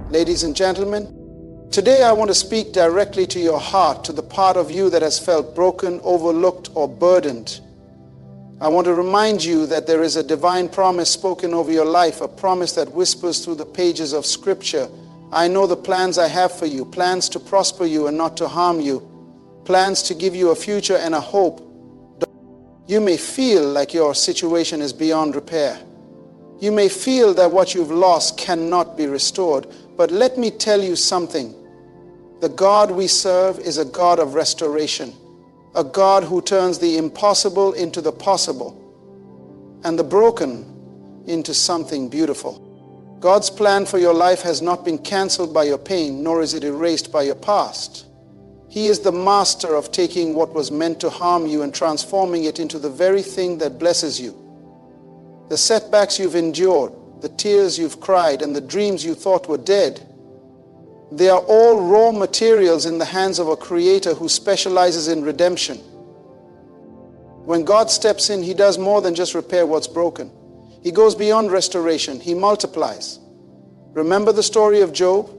Ladies and gentlemen, today I want to speak directly to your heart, to the part of you that has felt broken, overlooked, or burdened. I want to remind you that there is a divine promise spoken over your life, a promise that whispers through the pages of Scripture. I know the plans I have for you, plans to prosper you and not to harm you, plans to give you a future and a hope. You may feel like your situation is beyond repair. You may feel that what you've lost cannot be restored. But let me tell you something. The God we serve is a God of restoration, a God who turns the impossible into the possible and the broken into something beautiful. God's plan for your life has not been canceled by your pain, nor is it erased by your past. He is the master of taking what was meant to harm you and transforming it into the very thing that blesses you. The setbacks you've endured, the tears you've cried, and the dreams you thought were dead, they are all raw materials in the hands of a Creator who specializes in redemption. When God steps in, He does more than just repair what's broken. He goes beyond restoration. He multiplies. Remember the story of Job?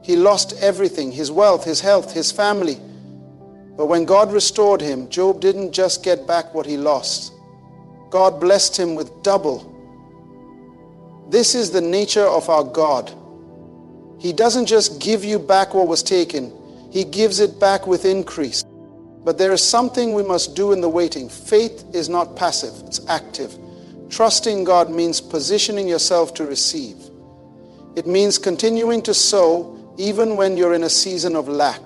He lost everything, his wealth, his health, his family. But when God restored him, Job didn't just get back what he lost. God blessed him with double. This is the nature of our God. He doesn't just give you back what was taken. He gives it back with increase. But there is something we must do in the waiting. Faith is not passive, it's active. Trusting God means positioning yourself to receive. It means continuing to sow even when you're in a season of lack.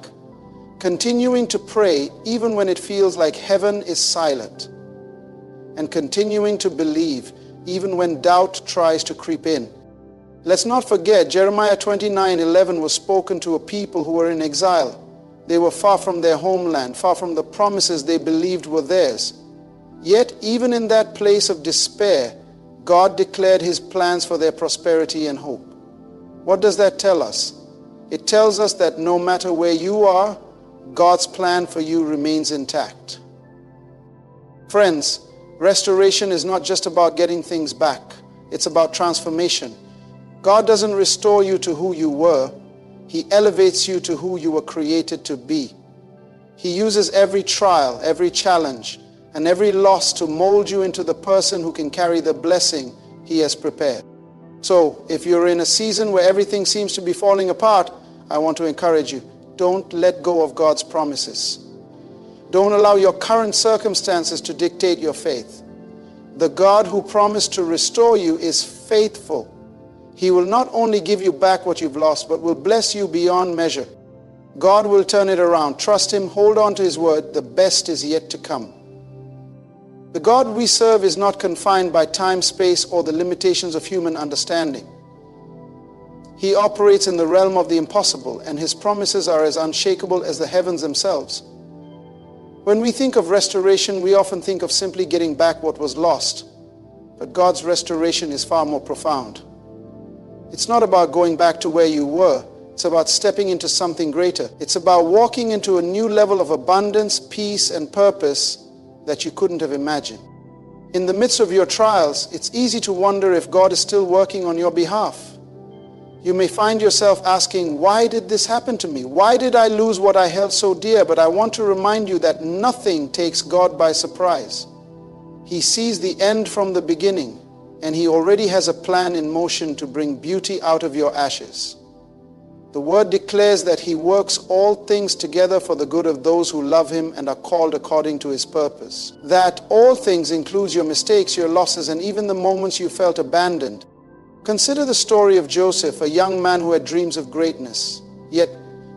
Continuing to pray even when it feels like heaven is silent. And continuing to believe even when doubt tries to creep in. Let's not forget, Jeremiah 29:11 was spoken to a people who were in exile. They were far from their homeland, far from the promises they believed were theirs. Yet, even in that place of despair, God declared His plans for their prosperity and hope. What does that tell us? It tells us that no matter where you are, God's plan for you remains intact. Friends, restoration is not just about getting things back. It's about transformation. God doesn't restore you to who you were. He elevates you to who you were created to be. He uses every trial, every challenge, and every loss to mold you into the person who can carry the blessing He has prepared. So, if you're in a season where everything seems to be falling apart, I want to encourage you, don't let go of God's promises. Don't allow your current circumstances to dictate your faith. The God who promised to restore you is faithful. He will not only give you back what you've lost, but will bless you beyond measure. God will turn it around. Trust Him, hold on to His word. The best is yet to come. The God we serve is not confined by time, space, or the limitations of human understanding. He operates in the realm of the impossible, and His promises are as unshakable as the heavens themselves. When we think of restoration, we often think of simply getting back what was lost. But God's restoration is far more profound. It's not about going back to where you were. It's about stepping into something greater. It's about walking into a new level of abundance, peace, and purpose that you couldn't have imagined. In the midst of your trials, it's easy to wonder if God is still working on your behalf. You may find yourself asking, why did this happen to me? Why did I lose what I held so dear? But I want to remind you that nothing takes God by surprise. He sees the end from the beginning, and He already has a plan in motion to bring beauty out of your ashes. The Word declares that He works all things together for the good of those who love Him and are called according to His purpose. That all things includes your mistakes, your losses, and even the moments you felt abandoned. Consider the story of Joseph, a young man who had dreams of greatness. Yet,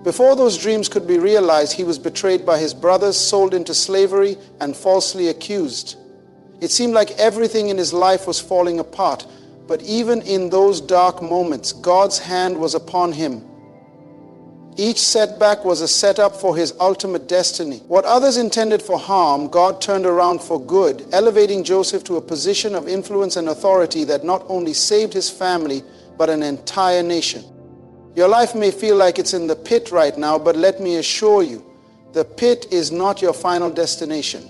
before those dreams could be realized, he was betrayed by his brothers, sold into slavery, and falsely accused. It seemed like everything in his life was falling apart. But even in those dark moments, God's hand was upon him. Each setback was a setup for his ultimate destiny. What others intended for harm, God turned around for good, elevating Joseph to a position of influence and authority that not only saved his family, but an entire nation. Your life may feel like it's in the pit right now, but let me assure you, the pit is not your final destination.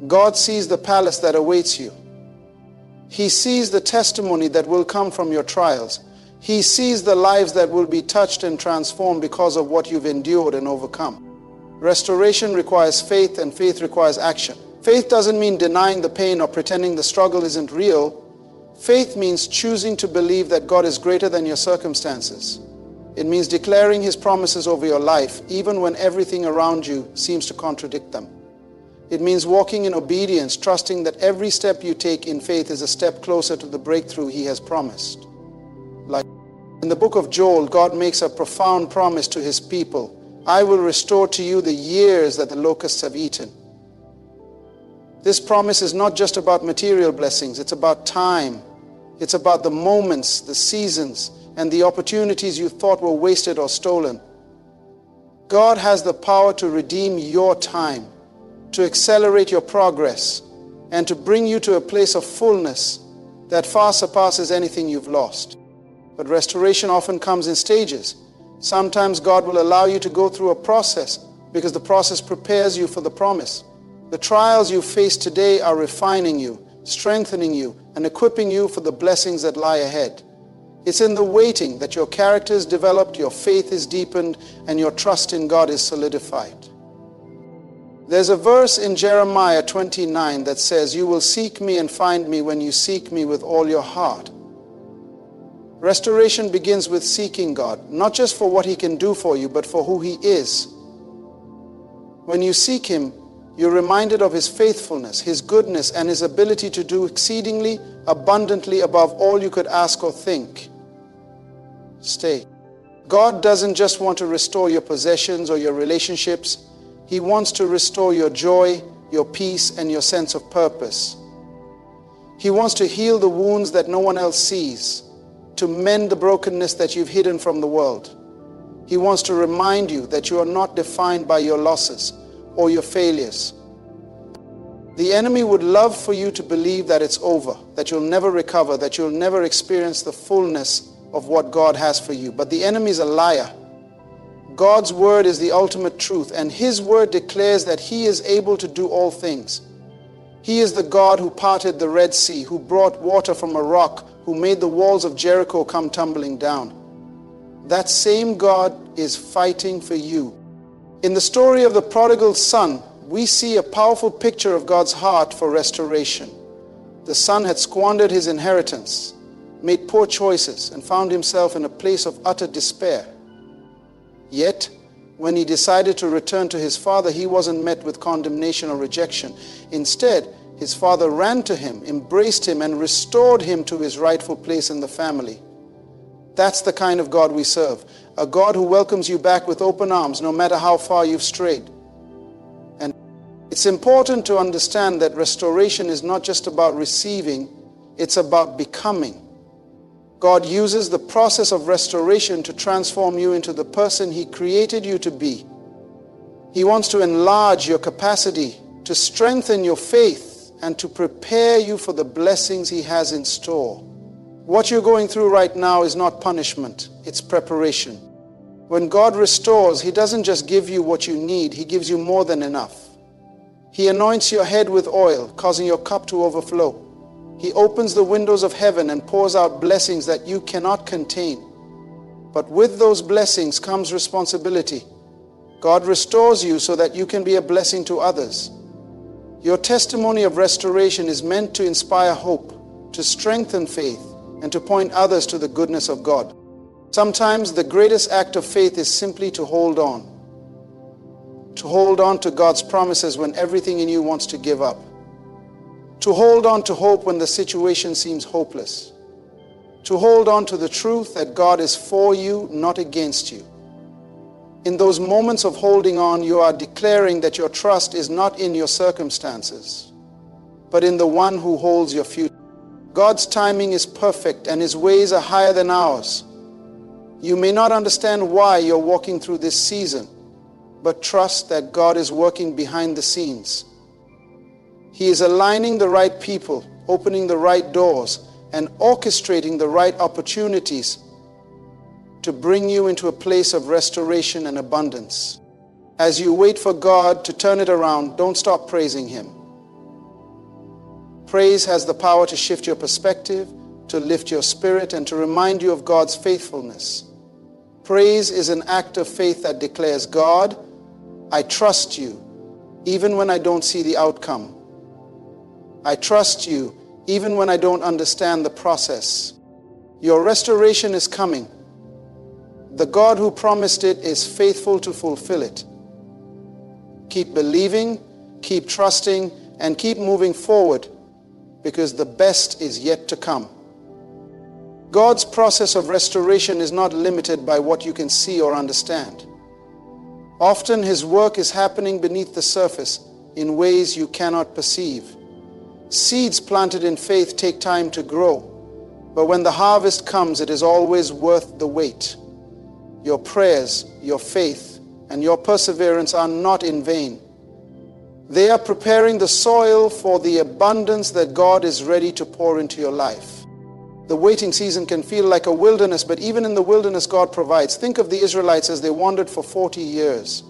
God sees the palace that awaits you. He sees the testimony that will come from your trials. He sees the lives that will be touched and transformed because of what you've endured and overcome. Restoration requires faith, and faith requires action. Faith doesn't mean denying the pain or pretending the struggle isn't real. Faith means choosing to believe that God is greater than your circumstances. It means declaring His promises over your life, even when everything around you seems to contradict them. It means walking in obedience, trusting that every step you take in faith is a step closer to the breakthrough He has promised. Like in the book of Joel, God makes a profound promise to His people. I will restore to you the years that the locusts have eaten. This promise is not just about material blessings, it's about time. It's about the moments, the seasons, and the opportunities you thought were wasted or stolen. God has the power to redeem your time, to accelerate your progress, and to bring you to a place of fullness that far surpasses anything you've lost. But restoration often comes in stages. Sometimes God will allow you to go through a process because the process prepares you for the promise. The trials you face today are refining you, strengthening you, and equipping you for the blessings that lie ahead. It's in the waiting that your character is developed, your faith is deepened, and your trust in God is solidified. There's a verse in Jeremiah 29 that says, "You will seek me and find me when you seek me with all your heart." Restoration begins with seeking God, not just for what He can do for you, but for who He is. When you seek Him, you're reminded of His faithfulness, His goodness, and His ability to do exceedingly abundantly above all you could ask or think. Stay. God doesn't just want to restore your possessions or your relationships. He wants to restore your joy, your peace, and your sense of purpose. He wants to heal the wounds that no one else sees, to mend the brokenness that you've hidden from the world. He wants to remind you that you are not defined by your losses or your failures. The enemy would love for you to believe that it's over, that you'll never recover, that you'll never experience the fullness of what God has for you. But the enemy is a liar. God's word is the ultimate truth, and His word declares that He is able to do all things. He is the God who parted the Red Sea, who brought water from a rock, who made the walls of Jericho come tumbling down. That same God is fighting for you. In the story of the prodigal son, we see a powerful picture of God's heart for restoration. The son had squandered his inheritance, made poor choices, and found himself in a place of utter despair. Yet, when he decided to return to his father, he wasn't met with condemnation or rejection. Instead, his father ran to him, embraced him, and restored him to his rightful place in the family. That's the kind of God we serve, a God who welcomes you back with open arms no matter how far you've strayed. And it's important to understand that restoration is not just about receiving, it's about becoming. God uses the process of restoration to transform you into the person He created you to be. He wants to enlarge your capacity, to strengthen your faith, and to prepare you for the blessings He has in store. What you're going through right now is not punishment, it's preparation. When God restores, He doesn't just give you what you need, He gives you more than enough. He anoints your head with oil, causing your cup to overflow. He opens the windows of heaven and pours out blessings that you cannot contain. But with those blessings comes responsibility. God restores you so that you can be a blessing to others. Your testimony of restoration is meant to inspire hope, to strengthen faith, and to point others to the goodness of God. Sometimes the greatest act of faith is simply to hold on. To hold on to God's promises when everything in you wants to give up. To hold on to hope when the situation seems hopeless. To hold on to the truth that God is for you, not against you. In those moments of holding on, you are declaring that your trust is not in your circumstances, but in the one who holds your future. God's timing is perfect and His ways are higher than ours. You may not understand why you're walking through this season, but trust that God is working behind the scenes. He is aligning the right people, opening the right doors, and orchestrating the right opportunities to bring you into a place of restoration and abundance. As you wait for God to turn it around, don't stop praising Him. Praise has the power to shift your perspective, to lift your spirit, and to remind you of God's faithfulness. Praise is an act of faith that declares, God, I trust you even when I don't see the outcome. I trust you even when I don't understand the process. Your restoration is coming. The God who promised it is faithful to fulfill it. Keep believing, keep trusting, and keep moving forward, because the best is yet to come. God's process of restoration is not limited by what you can see or understand. Often His work is happening beneath the surface in ways you cannot perceive. Seeds planted in faith take time to grow, but when the harvest comes, it is always worth the wait. Your prayers, your faith, and your perseverance are not in vain. They are preparing the soil for the abundance that God is ready to pour into your life. The waiting season can feel like a wilderness, but even in the wilderness, God provides. Think of the Israelites as they wandered for 40 years.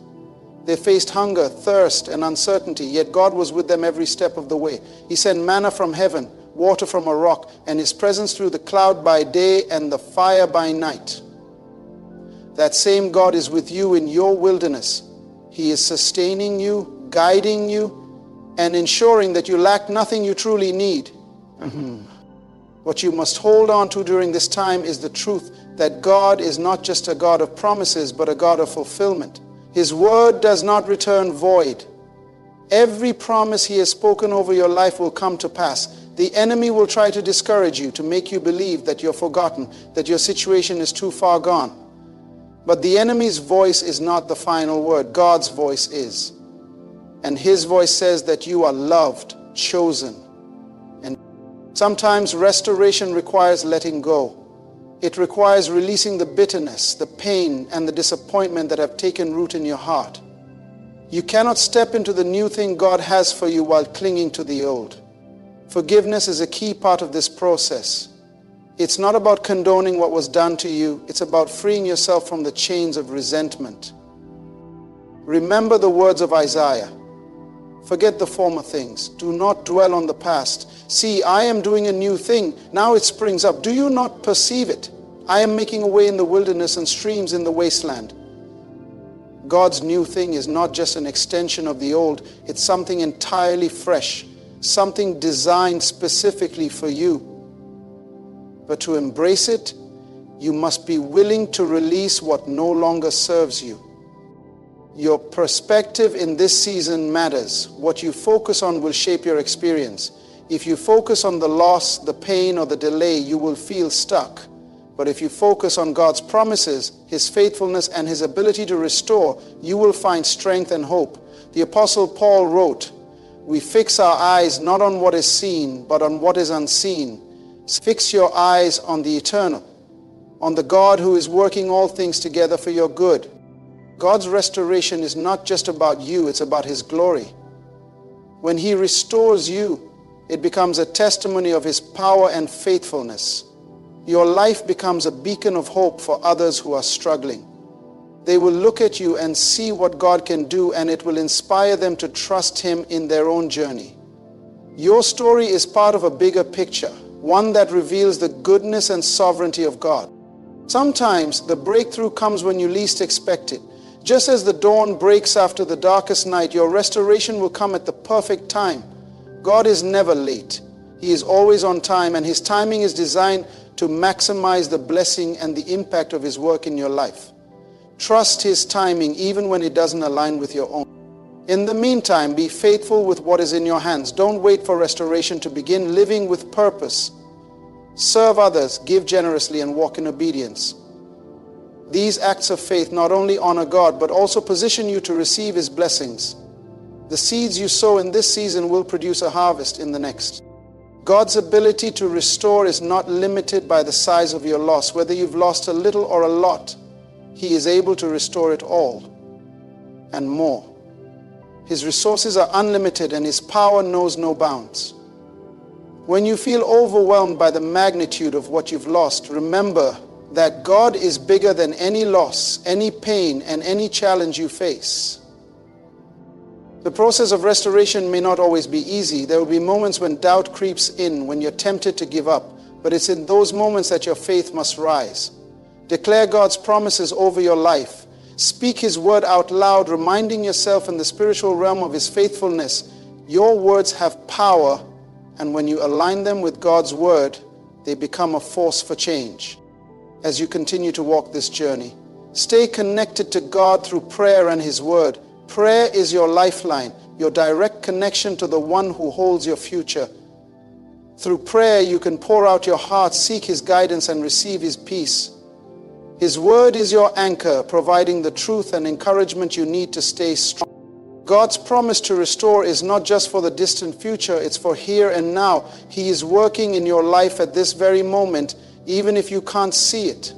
They faced hunger, thirst, and uncertainty, yet God was with them every step of the way. He sent manna from heaven, water from a rock, and His presence through the cloud by day and the fire by night. That same God is with you in your wilderness. He is sustaining you, guiding you, and ensuring that you lack nothing you truly need. What you must hold on to during this time is the truth that God is not just a God of promises, but a God of fulfillment. His word does not return void. Every promise He has spoken over your life will come to pass. The enemy will try to discourage you, to make you believe that you're forgotten, that your situation is too far gone. But the enemy's voice is not the final word. God's voice is. And His voice says that you are loved, chosen. And sometimes restoration requires letting go. It requires releasing the bitterness, the pain, and the disappointment that have taken root in your heart. You cannot step into the new thing God has for you while clinging to the old. Forgiveness is a key part of this process. It's not about condoning what was done to you. It's about freeing yourself from the chains of resentment. Remember the words of Isaiah. Forget the former things. Do not dwell on the past. See, I am doing a new thing. Now it springs up. Do you not perceive it? I am making a way in the wilderness and streams in the wasteland. God's new thing is not just an extension of the old. It's something entirely fresh, something designed specifically for you. But to embrace it, you must be willing to release what no longer serves you. Your perspective in this season matters. What you focus on will shape your experience. If you focus on the loss, the pain, or the delay, you will feel stuck. But if you focus on God's promises, His faithfulness, and His ability to restore, you will find strength and hope. The Apostle Paul wrote, "We fix our eyes not on what is seen, but on what is unseen. Fix your eyes on the eternal, on the God who is working all things together for your good." God's restoration is not just about you, it's about His glory. When He restores you, it becomes a testimony of His power and faithfulness. Your life becomes a beacon of hope for others who are struggling. They will look at you and see what God can do, and it will inspire them to trust Him in their own journey. Your story is part of a bigger picture, one that reveals the goodness and sovereignty of God. Sometimes the breakthrough comes when you least expect it. Just as the dawn breaks after the darkest night, your restoration will come at the perfect time. God is never late. He is always on time, and His timing is designed to maximize the blessing and the impact of His work in your life. Trust His timing even when it doesn't align with your own. In the meantime, be faithful with what is in your hands. Don't wait for restoration to begin living with purpose. Serve others, give generously, and walk in obedience. These acts of faith not only honor God, but also position you to receive His blessings. The seeds you sow in this season will produce a harvest in the next. God's ability to restore is not limited by the size of your loss. Whether you've lost a little or a lot, He is able to restore it all and more. His resources are unlimited, and His power knows no bounds. When you feel overwhelmed by the magnitude of what you've lost, remember that God is bigger than any loss, any pain, and any challenge you face. The process of restoration may not always be easy. There will be moments when doubt creeps in, when you're tempted to give up. but it's in those moments that your faith must rise. Declare God's promises over your life. Speak His word out loud, reminding yourself in the spiritual realm of His faithfulness. Your words have power, and when you align them with God's word, they become a force for change. As you continue to walk this journey, stay connected to God through prayer and His word. Prayer is your lifeline, your direct connection to the one who holds your future. Through prayer, you can pour out your heart, seek His guidance, and receive His peace. His word is your anchor, providing the truth and encouragement you need to stay strong. God's promise to restore is not just for the distant future, it's for here and now. He is working in your life at this very moment, even if you can't see it.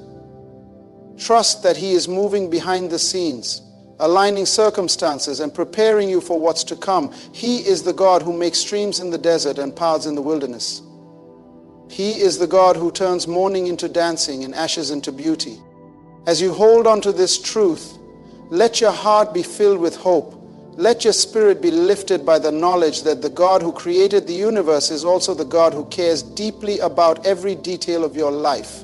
Trust that He is moving behind the scenes, aligning circumstances and preparing you for what's to come. He is the God who makes streams in the desert and paths in the wilderness. He is the God who turns mourning into dancing and ashes into beauty. As you hold on to this truth, let your heart be filled with hope. Let your spirit be lifted by the knowledge that the God who created the universe is also the God who cares deeply about every detail of your life.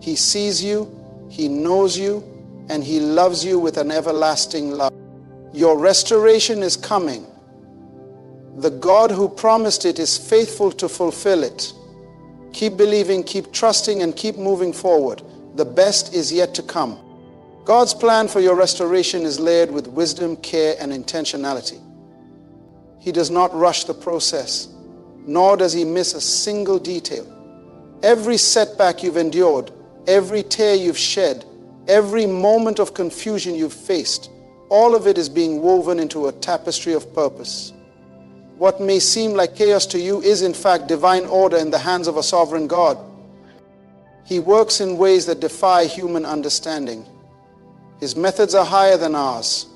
He sees you, He knows you, and He loves you with an everlasting love. Your restoration is coming. The God who promised it is faithful to fulfill it. Keep believing, keep trusting, and keep moving forward. The best is yet to come. God's plan for your restoration is layered with wisdom, care, and intentionality. He does not rush the process, nor does He miss a single detail. Every setback you've endured, every tear you've shed, every moment of confusion you've faced, all of it is being woven into a tapestry of purpose. What may seem like chaos to you is in fact divine order in the hands of a sovereign God. He works in ways that defy human understanding. His methods are higher than ours,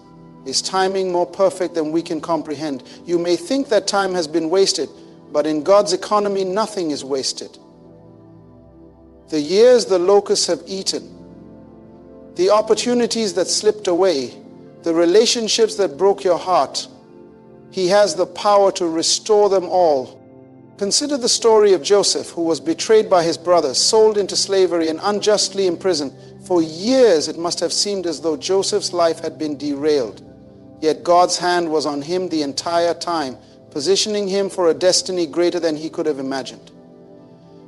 His timing more perfect than we can comprehend. You may think that time has been wasted, but in God's economy, nothing is wasted. The years the locusts have eaten, the opportunities that slipped away, the relationships that broke your heart, He has the power to restore them all. Consider the story of Joseph, who was betrayed by his brothers, sold into slavery, and unjustly imprisoned. For years it must have seemed as though Joseph's life had been derailed. Yet God's hand was on him the entire time, positioning him for a destiny greater than he could have imagined.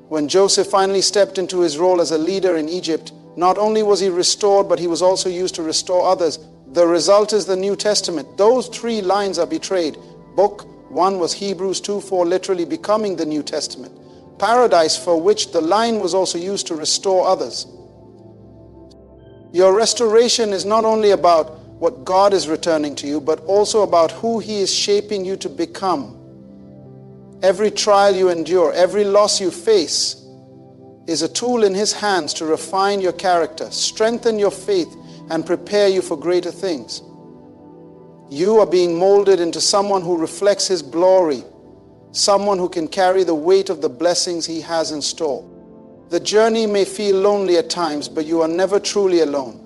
When Joseph finally stepped into his role as a leader in Egypt, not only was he restored, but he was also used to restore others. The result is the New Testament. Those three lines are betrayed. Book 1 was Hebrews 2:4, literally becoming the New Testament. Paradise, for which the line was also used to restore others. Your restoration is not only about what God is returning to you, but also about who He is shaping you to become. Every trial you endure, every loss you face, is a tool in His hands to refine your character, strengthen your faith, and prepare you for greater things. You are being molded into someone who reflects His glory, someone who can carry the weight of the blessings He has in store. The journey may feel lonely at times, but you are never truly alone.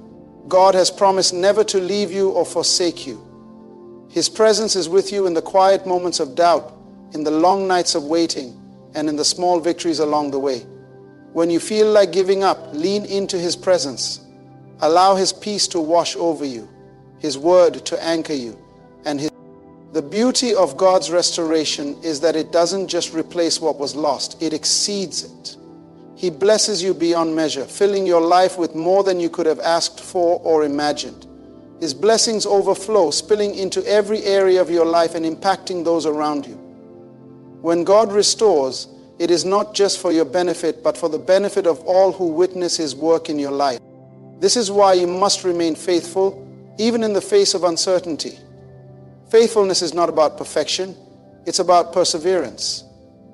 God has promised never to leave you or forsake you. His presence is with you in the quiet moments of doubt, in the long nights of waiting, and in the small victories along the way. When you feel like giving up, lean into His presence. Allow His peace to wash over you, His word to anchor you, and the beauty of God's restoration is that it doesn't just replace what was lost, it exceeds it. He blesses you beyond measure, filling your life with more than you could have asked for or imagined. His blessings overflow, spilling into every area of your life and impacting those around you. When God restores, it is not just for your benefit, but for the benefit of all who witness His work in your life. This is why you must remain faithful, even in the face of uncertainty. Faithfulness is not about perfection, it's about perseverance.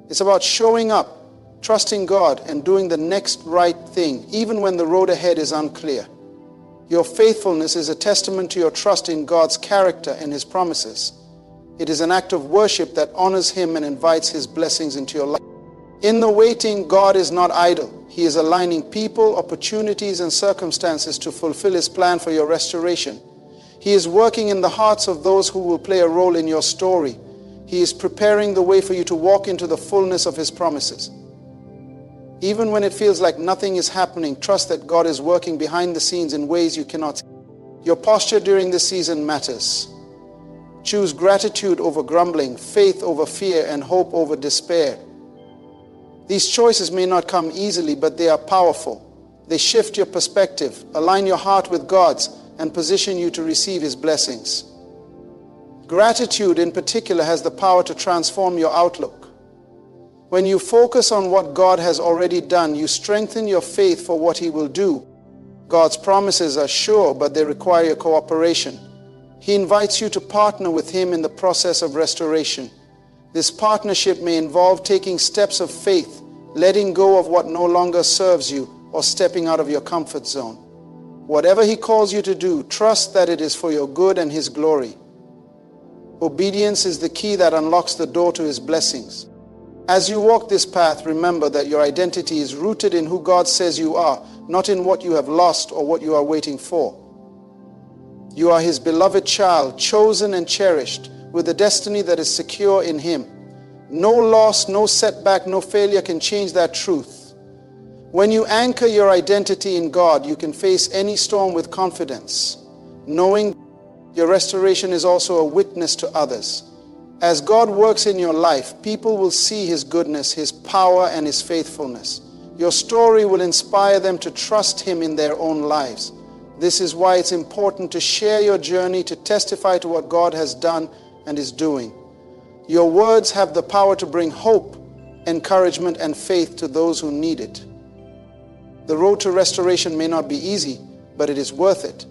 It's about showing up, trusting God, and doing the next right thing, even when the road ahead is unclear. Your faithfulness is a testament to your trust in God's character and His promises. It is an act of worship that honors Him and invites His blessings into your life. In the waiting, God is not idle. He is aligning people, opportunities, and circumstances to fulfill His plan for your restoration. He is working in the hearts of those who will play a role in your story. He is preparing the way for you to walk into the fullness of His promises. Even when it feels like nothing is happening, trust that God is working behind the scenes in ways you cannot see. Your posture during this season matters. Choose gratitude over grumbling, faith over fear, and hope over despair. These choices may not come easily, but they are powerful. They shift your perspective, align your heart with God's, and position you to receive His blessings. Gratitude in particular has the power to transform your outlook. When you focus on what God has already done, you strengthen your faith for what He will do. God's promises are sure, but they require your cooperation. He invites you to partner with Him in the process of restoration. This partnership may involve taking steps of faith, letting go of what no longer serves you, or stepping out of your comfort zone. Whatever He calls you to do, trust that it is for your good and His glory. Obedience is the key that unlocks the door to His blessings. As you walk this path, remember that your identity is rooted in who God says you are, not in what you have lost or what you are waiting for. You are His beloved child, chosen and cherished, with a destiny that is secure in Him. No loss, no setback, no failure can change that truth. When you anchor your identity in God, you can face any storm with confidence, knowing your restoration is also a witness to others. As God works in your life, people will see His goodness, His power, and His faithfulness. Your story will inspire them to trust Him in their own lives. This is why it's important to share your journey, to testify to what God has done and is doing. Your words have the power to bring hope, encouragement, and faith to those who need it. The road to restoration may not be easy, but it is worth it.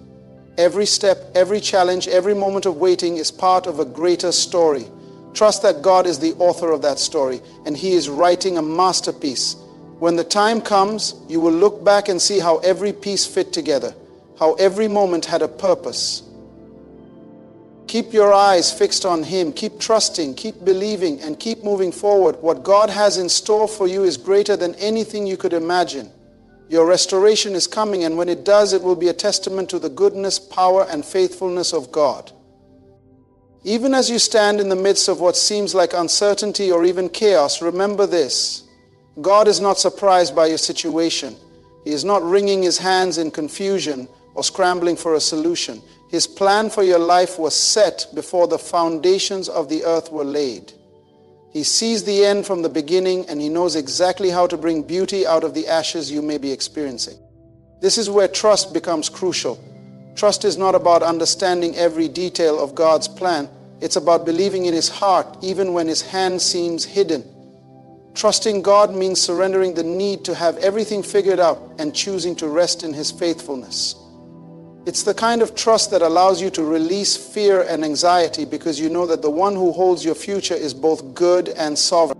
Every step, every challenge, every moment of waiting is part of a greater story. Trust that God is the author of that story, and He is writing a masterpiece. When the time comes, you will look back and see how every piece fit together, how every moment had a purpose. Keep your eyes fixed on Him. Keep trusting, keep believing, and keep moving forward. What God has in store for you is greater than anything you could imagine. Your restoration is coming, and when it does, it will be a testament to the goodness, power, and faithfulness of God. Even as you stand in the midst of what seems like uncertainty or even chaos, remember this: God is not surprised by your situation. He is not wringing His hands in confusion or scrambling for a solution. His plan for your life was set before the foundations of the earth were laid. He sees the end from the beginning, and He knows exactly how to bring beauty out of the ashes you may be experiencing. This is where trust becomes crucial. Trust is not about understanding every detail of God's plan. It's about believing in His heart, even when His hand seems hidden. Trusting God means surrendering the need to have everything figured out and choosing to rest in His faithfulness. It's the kind of trust that allows you to release fear and anxiety, because you know that the one who holds your future is both good and sovereign.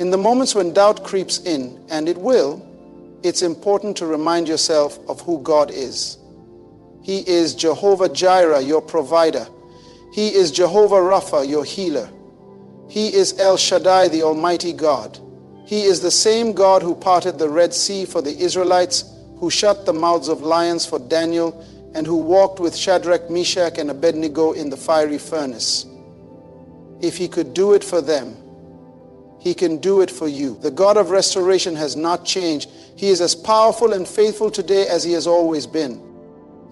In the moments when doubt creeps in, and it will, it's important to remind yourself of who God is. He is Jehovah Jireh, your provider. He is Jehovah Rapha, your healer. He is El Shaddai, the Almighty God. He is the same God who parted the Red Sea for the Israelites, who shut the mouths of lions for Daniel, and who walked with Shadrach, Meshach, and Abednego in the fiery furnace. If He could do it for them, He can do it for you. The God of restoration has not changed. He is as powerful and faithful today as He has always been.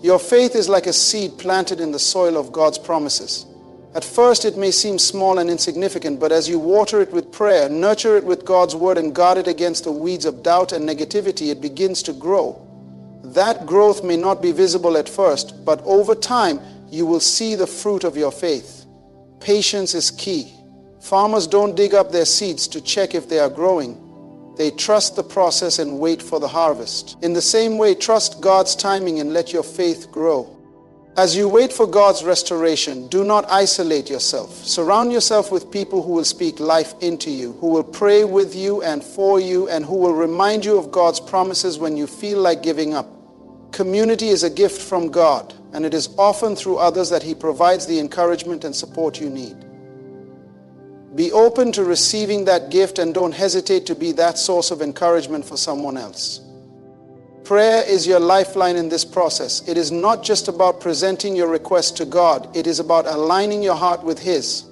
Your faith is like a seed planted in the soil of God's promises. At first it may seem small and insignificant, but as you water it with prayer, nurture it with God's word, and guard it against the weeds of doubt and negativity, it begins to grow. That growth may not be visible at first, but over time, you will see the fruit of your faith. Patience is key. Farmers don't dig up their seeds to check if they are growing. They trust the process and wait for the harvest. In the same way, trust God's timing and let your faith grow. As you wait for God's restoration, do not isolate yourself. Surround yourself with people who will speak life into you, who will pray with you and for you, and who will remind you of God's promises when you feel like giving up. Community is a gift from God, and it is often through others that He provides the encouragement and support you need. Be open to receiving that gift, and don't hesitate to be that source of encouragement for someone else. Prayer is your lifeline in this process. It is not just about presenting your request to God. It is about aligning your heart with His.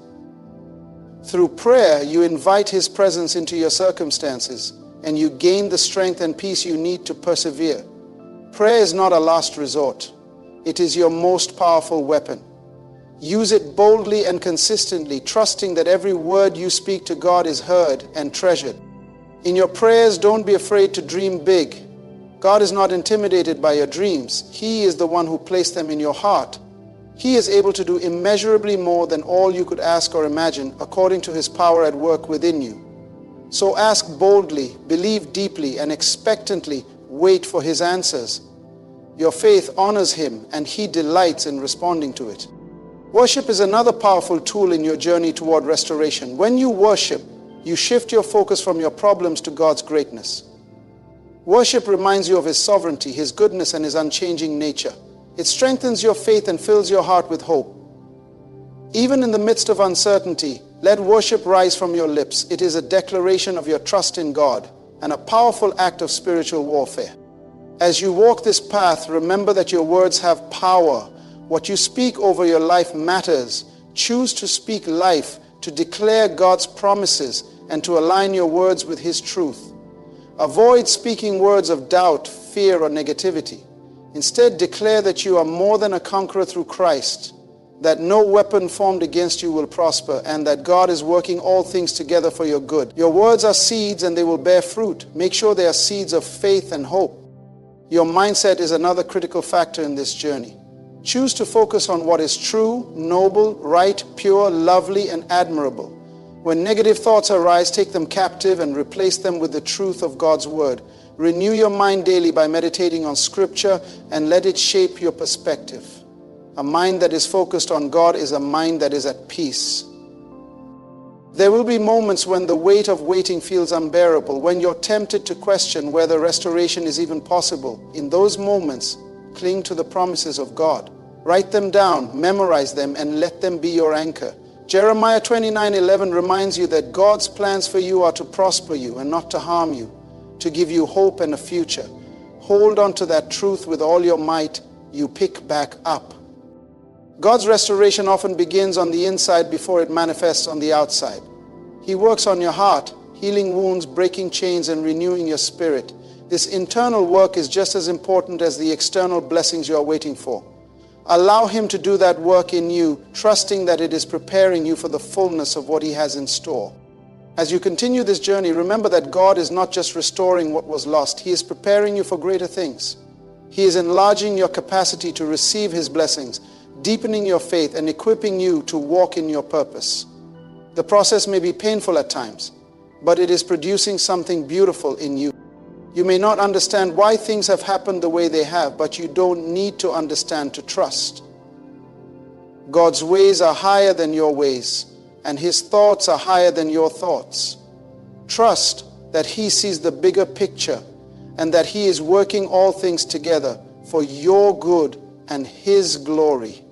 Through prayer, you invite His presence into your circumstances. and you gain the strength and peace you need to persevere. Prayer is not a last resort. It is your most powerful weapon. Use it boldly and consistently, trusting that every word you speak to God is heard and treasured. In your prayers, don't be afraid to dream big. God is not intimidated by your dreams. He is the one who placed them in your heart. He is able to do immeasurably more than all you could ask or imagine, according to His power at work within you. So ask boldly, believe deeply, and expectantly wait for His answers. Your faith honors Him, and He delights in responding to it. Worship is another powerful tool in your journey toward restoration. When you worship, you shift your focus from your problems to God's greatness. Worship reminds you of His sovereignty, His goodness, and His unchanging nature. It strengthens your faith and fills your heart with hope. Even in the midst of uncertainty, let worship rise from your lips. It is a declaration of your trust in God and a powerful act of spiritual warfare. As you walk this path, remember that your words have power. What you speak over your life matters. Choose to speak life, to declare God's promises, and to align your words with His truth. Avoid speaking words of doubt, fear, or negativity. Instead, declare that you are more than a conqueror through Christ, that no weapon formed against you will prosper, and that God is working all things together for your good. Your words are seeds and they will bear fruit. Make sure they are seeds of faith and hope. Your mindset is another critical factor in this journey. Choose to focus on what is true, noble, right, pure, lovely, and admirable. When negative thoughts arise, take them captive and replace them with the truth of God's Word. Renew your mind daily by meditating on Scripture and let it shape your perspective. A mind that is focused on God is a mind that is at peace. There will be moments when the weight of waiting feels unbearable, when you're tempted to question whether restoration is even possible. In those moments, cling to the promises of God. Write them down, memorize them, and let them be your anchor. Jeremiah 29:11 reminds you that God's plans for you are to prosper you and not to harm you, to give you hope and a future. Hold on to that truth with all your might. You pick back up. God's restoration often begins on the inside before it manifests on the outside. He works on your heart, healing wounds, breaking chains, and renewing your spirit. This internal work is just as important as the external blessings you are waiting for. Allow Him to do that work in you, trusting that it is preparing you for the fullness of what He has in store. As you continue this journey, remember that God is not just restoring what was lost. He is preparing you for greater things. He is enlarging your capacity to receive His blessings, deepening your faith, and equipping you to walk in your purpose. The process may be painful at times, but it is producing something beautiful in you. You may not understand why things have happened the way they have, but you don't need to understand to trust. God's ways are higher than your ways, and His thoughts are higher than your thoughts. Trust that He sees the bigger picture and that He is working all things together for your good and His glory.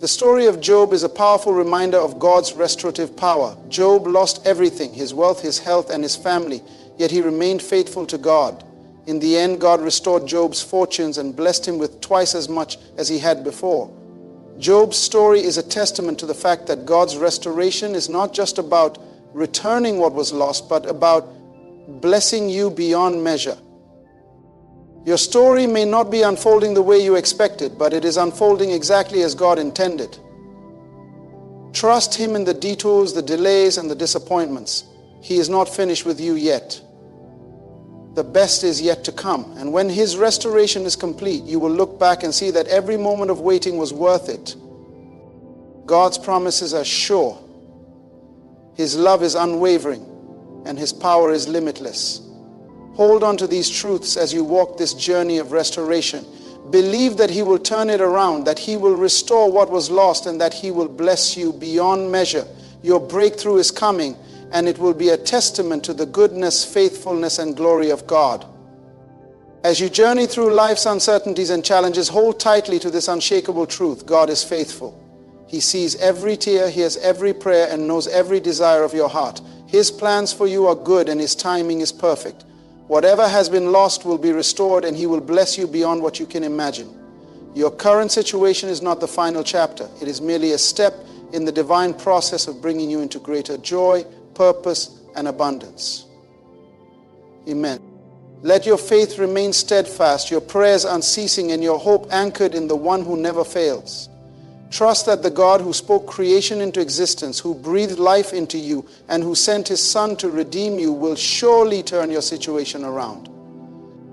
The story of Job is a powerful reminder of God's restorative power. Job lost everything, his wealth, his health, and his family, yet he remained faithful to God. In the end, God restored Job's fortunes and blessed him with twice as much as he had before. Job's story is a testament to the fact that God's restoration is not just about returning what was lost, but about blessing you beyond measure. Your story may not be unfolding the way you expected, but it is unfolding exactly as God intended. Trust Him in the detours, the delays, and the disappointments. He is not finished with you yet. The best is yet to come, and when His restoration is complete, you will look back and see that every moment of waiting was worth it. God's promises are sure. His love is unwavering, and His power is limitless. Hold on to these truths as you walk this journey of restoration. Believe that He will turn it around, that He will restore what was lost, and that He will bless you beyond measure. Your breakthrough is coming, and it will be a testament to the goodness, faithfulness, and glory of God. As you journey through life's uncertainties and challenges, hold tightly to this unshakable truth. God is faithful. He sees every tear, hears every prayer, and knows every desire of your heart. His plans for you are good, and His timing is perfect. Whatever has been lost will be restored, and He will bless you beyond what you can imagine. Your current situation is not the final chapter. It is merely a step in the divine process of bringing you into greater joy, purpose, and abundance. Amen. Let your faith remain steadfast, your prayers unceasing, and your hope anchored in the one who never fails. Trust that the God who spoke creation into existence, who breathed life into you, and who sent his Son to redeem you will surely turn your situation around.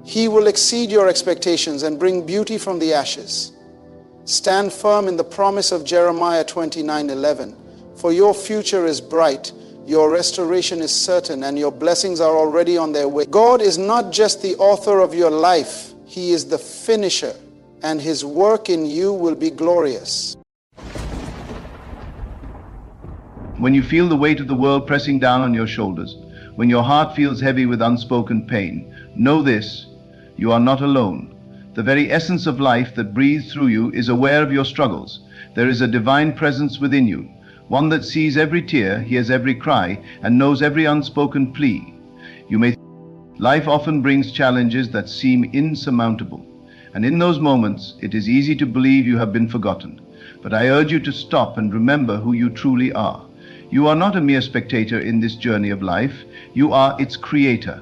He will exceed your expectations and bring beauty from the ashes. Stand firm in the promise of Jeremiah 29:11. For your future is bright, your restoration is certain, and your blessings are already on their way. God is not just the author of your life, he is the finisher, and his work in you will be glorious. When you feel the weight of the world pressing down on your shoulders, when your heart feels heavy with unspoken pain, know this: you are not alone. The very essence of life that breathes through you is aware of your struggles. There is a divine presence within you, one that sees every tear, hears every cry, and knows every unspoken plea. Life often brings challenges that seem insurmountable, and in those moments it is easy to believe you have been forgotten. But I urge you to stop and remember who you truly are. You are not a mere spectator in this journey of life. You are its creator.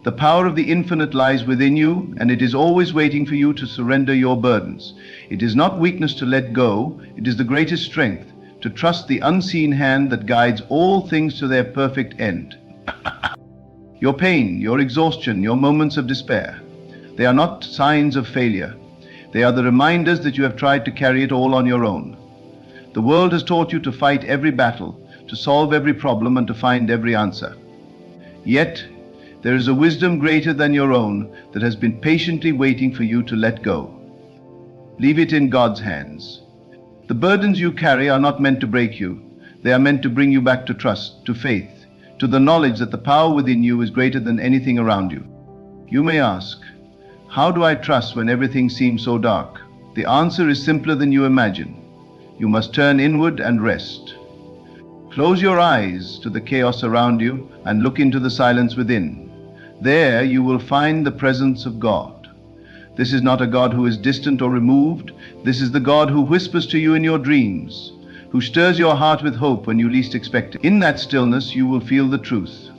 The power of the infinite lies within you, and it is always waiting for you to surrender your burdens. It is not weakness to let go, it is the greatest strength, to trust the unseen hand that guides all things to their perfect end. Your pain, your exhaustion, your moments of despair, they are not signs of failure. They are the reminders that you have tried to carry it all on your own. The world has taught you to fight every battle, to solve every problem, and to find every answer. Yet, there is a wisdom greater than your own that has been patiently waiting for you to let go. Leave it in God's hands. The burdens you carry are not meant to break you. They are meant to bring you back to trust, to faith, to the knowledge that the power within you is greater than anything around you. You may ask, how do I trust when everything seems so dark? The answer is simpler than you imagine. You must turn inward and rest. Close your eyes to the chaos around you and look into the silence within. There you will find the presence of God. This is not a God who is distant or removed. This is the God who whispers to you in your dreams, who stirs your heart with hope when you least expect it. In that stillness you will feel the truth.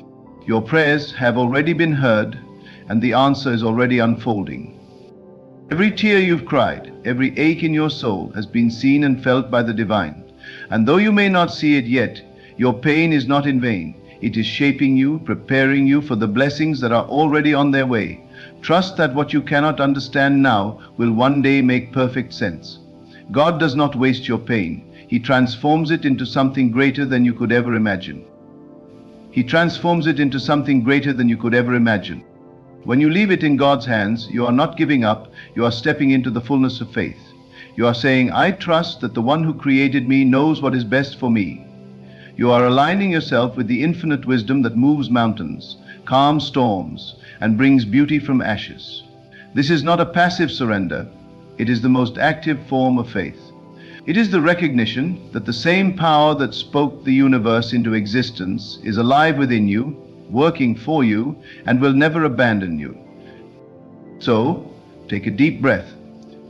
Your prayers have already been heard, and the answer is already unfolding. Every tear you've cried, every ache in your soul has been seen and felt by the divine. And though you may not see it yet, your pain is not in vain. It is shaping you, preparing you for the blessings that are already on their way. Trust that what you cannot understand now will one day make perfect sense. God does not waste your pain. He transforms it into something greater than you could ever imagine. He transforms it into something greater than you could ever imagine. When you leave it in God's hands, you are not giving up, you are stepping into the fullness of faith. You are saying, I trust that the one who created me knows what is best for me. You are aligning yourself with the infinite wisdom that moves mountains, calms storms, and brings beauty from ashes. This is not a passive surrender. It is the most active form of faith. It is the recognition that the same power that spoke the universe into existence is alive within you, working for you, and will never abandon you. So, take a deep breath.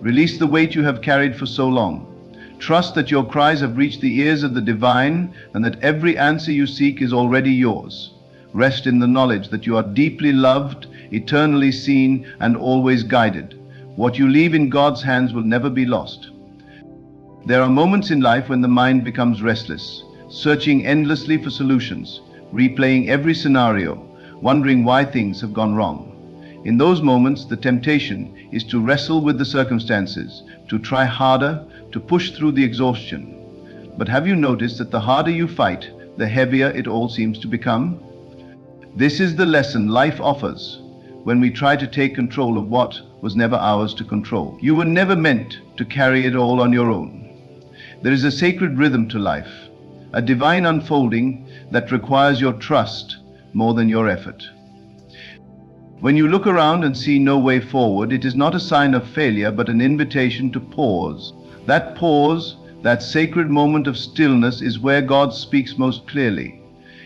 Release the weight you have carried for so long. Trust that your cries have reached the ears of the divine, and that every answer you seek is already yours. Rest in the knowledge that you are deeply loved, eternally seen, and always guided. What you leave in God's hands will never be lost. There are moments in life when the mind becomes restless, searching endlessly for solutions, replaying every scenario, wondering why things have gone wrong. In those moments, the temptation is to wrestle with the circumstances, to try harder, to push through the exhaustion. But have you noticed that the harder you fight, the heavier it all seems to become? This is the lesson life offers when we try to take control of what was never ours to control. You were never meant to carry it all on your own. There is a sacred rhythm to life, a divine unfolding that requires your trust more than your effort. When you look around and see no way forward, it is not a sign of failure, but an invitation to pause. That pause, that sacred moment of stillness, is where God speaks most clearly.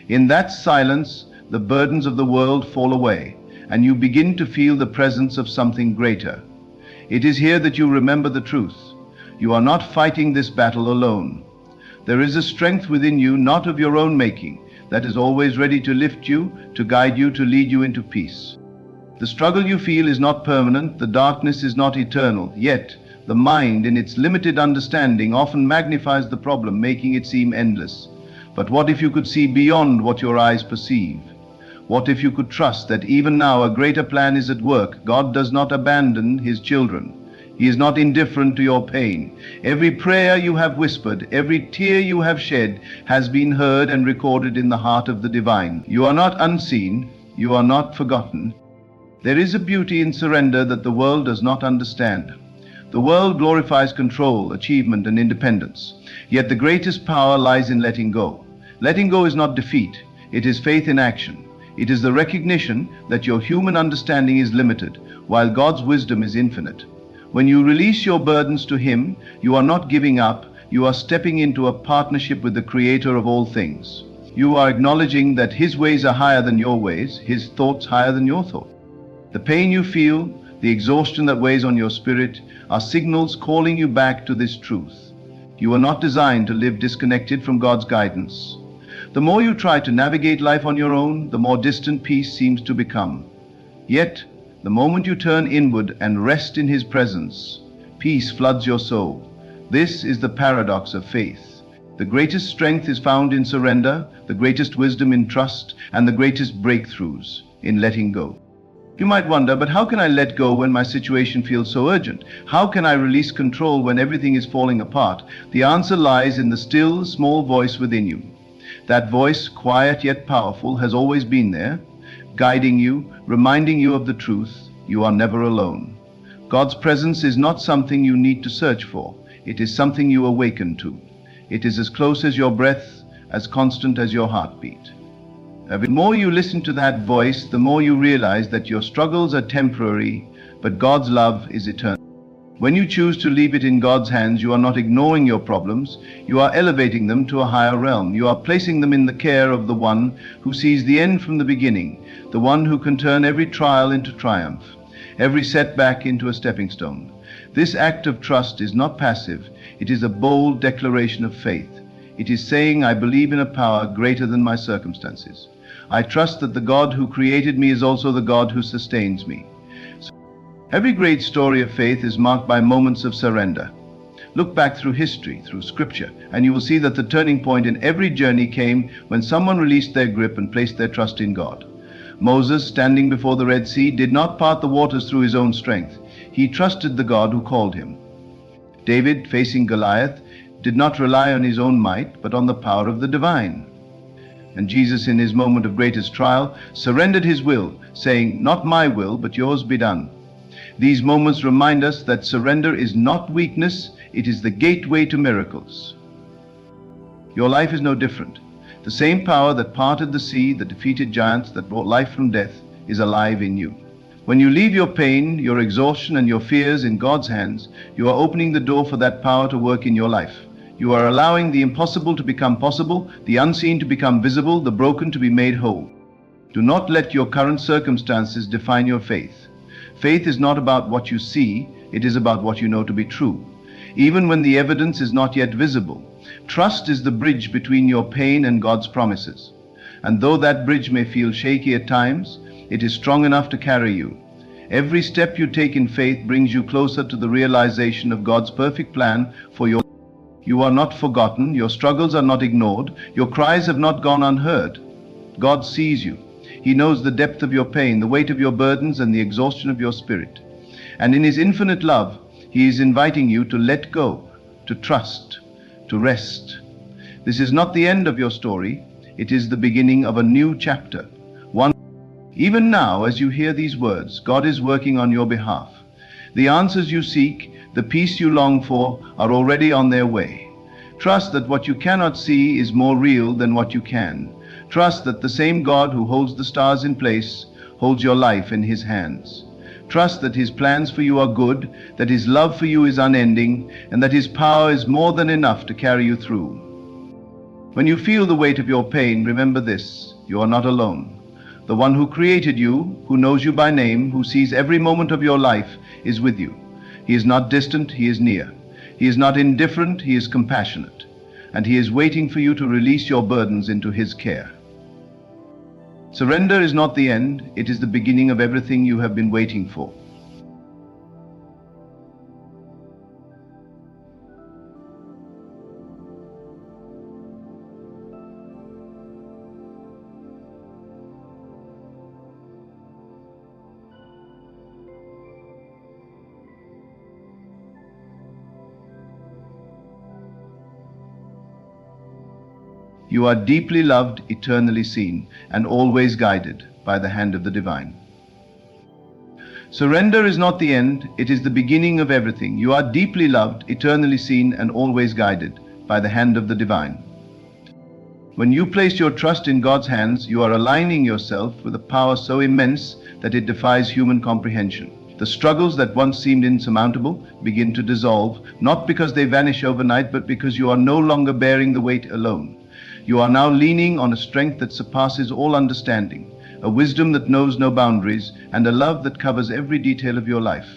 In that silence, the burdens of the world fall away, and you begin to feel the presence of something greater. It is here that you remember the truth. You are not fighting this battle alone. There is a strength within you, not of your own making, that is always ready to lift you, to guide you, to lead you into peace. The struggle you feel is not permanent, the darkness is not eternal, yet the mind, in its limited understanding, often magnifies the problem, making it seem endless. But what if you could see beyond what your eyes perceive? What if you could trust that even now a greater plan is at work? God does not abandon His children. He is not indifferent to your pain. Every prayer you have whispered, every tear you have shed has been heard and recorded in the heart of the divine. You are not unseen, you are not forgotten. There is a beauty in surrender that the world does not understand. The world glorifies control, achievement, and independence. Yet the greatest power lies in letting go. Letting go is not defeat, it is faith in action. It is the recognition that your human understanding is limited, while God's wisdom is infinite. When you release your burdens to Him, you are not giving up, you are stepping into a partnership with the Creator of all things. You are acknowledging that His ways are higher than your ways, His thoughts higher than your thoughts. The pain you feel, the exhaustion that weighs on your spirit, are signals calling you back to this truth. You are not designed to live disconnected from God's guidance. The more you try to navigate life on your own, the more distant peace seems to become. Yet, the moment you turn inward and rest in His presence, peace floods your soul. This is the paradox of faith. The greatest strength is found in surrender, the greatest wisdom in trust, and the greatest breakthroughs in letting go. You might wonder, but how can I let go when my situation feels so urgent? How can I release control when everything is falling apart? The answer lies in the still, small voice within you. That voice, quiet yet powerful, has always been there, guiding you, reminding you of the truth. You are never alone. God's presence is not something you need to search for. It is something you awaken to. It is as close as your breath, as constant as your heartbeat. The more you listen to that voice, the more you realize that your struggles are temporary, but God's love is eternal. When you choose to leave it in God's hands, you are not ignoring your problems, you are elevating them to a higher realm. You are placing them in the care of the one who sees the end from the beginning, the one who can turn every trial into triumph, every setback into a stepping stone. This act of trust is not passive, it is a bold declaration of faith. It is saying, I believe in a power greater than my circumstances. I trust that the God who created me is also the God who sustains me. Every great story of faith is marked by moments of surrender. Look back through history, through scripture, and you will see that the turning point in every journey came when someone released their grip and placed their trust in God. Moses, standing before the Red Sea, did not part the waters through his own strength. He trusted the God who called him. David, facing Goliath, did not rely on his own might, but on the power of the divine. And Jesus, in his moment of greatest trial, surrendered his will, saying, not my will, but yours be done. These moments remind us that surrender is not weakness, it is the gateway to miracles. Your life is no different. The same power that parted the sea, that defeated giants, that brought life from death, is alive in you. When you leave your pain, your exhaustion, and your fears in God's hands, you are opening the door for that power to work in your life. You are allowing the impossible to become possible, the unseen to become visible, the broken to be made whole. Do not let your current circumstances define your faith. Faith is not about what you see, it is about what you know to be true. Even when the evidence is not yet visible, trust is the bridge between your pain and God's promises. And though that bridge may feel shaky at times, it is strong enough to carry you. Every step you take in faith brings you closer to the realization of God's perfect plan for your life. You are not forgotten, your struggles are not ignored, your cries have not gone unheard. God sees you. He knows the depth of your pain, the weight of your burdens, and the exhaustion of your spirit. And in His infinite love, He is inviting you to let go, to trust, to rest. This is not the end of your story, it is the beginning of a new chapter. Even now, as you hear these words, God is working on your behalf. The answers you seek, the peace you long for, are already on their way. Trust that what you cannot see is more real than what you can. Trust that the same God who holds the stars in place holds your life in His hands. Trust that His plans for you are good, that His love for you is unending, and that His power is more than enough to carry you through. When you feel the weight of your pain, remember this: you are not alone. The one who created you, who knows you by name, who sees every moment of your life, is with you. He is not distant, He is near. He is not indifferent, He is compassionate. And He is waiting for you to release your burdens into His care. Surrender is not the end, it is the beginning of everything you have been waiting for. You are deeply loved, eternally seen, and always guided by the hand of the divine. Surrender is not the end, it is the beginning of everything. You are deeply loved, eternally seen, and always guided by the hand of the divine. When you place your trust in God's hands, you are aligning yourself with a power so immense that it defies human comprehension. The struggles that once seemed insurmountable begin to dissolve, not because they vanish overnight, but because you are no longer bearing the weight alone. You are now leaning on a strength that surpasses all understanding, a wisdom that knows no boundaries, and a love that covers every detail of your life.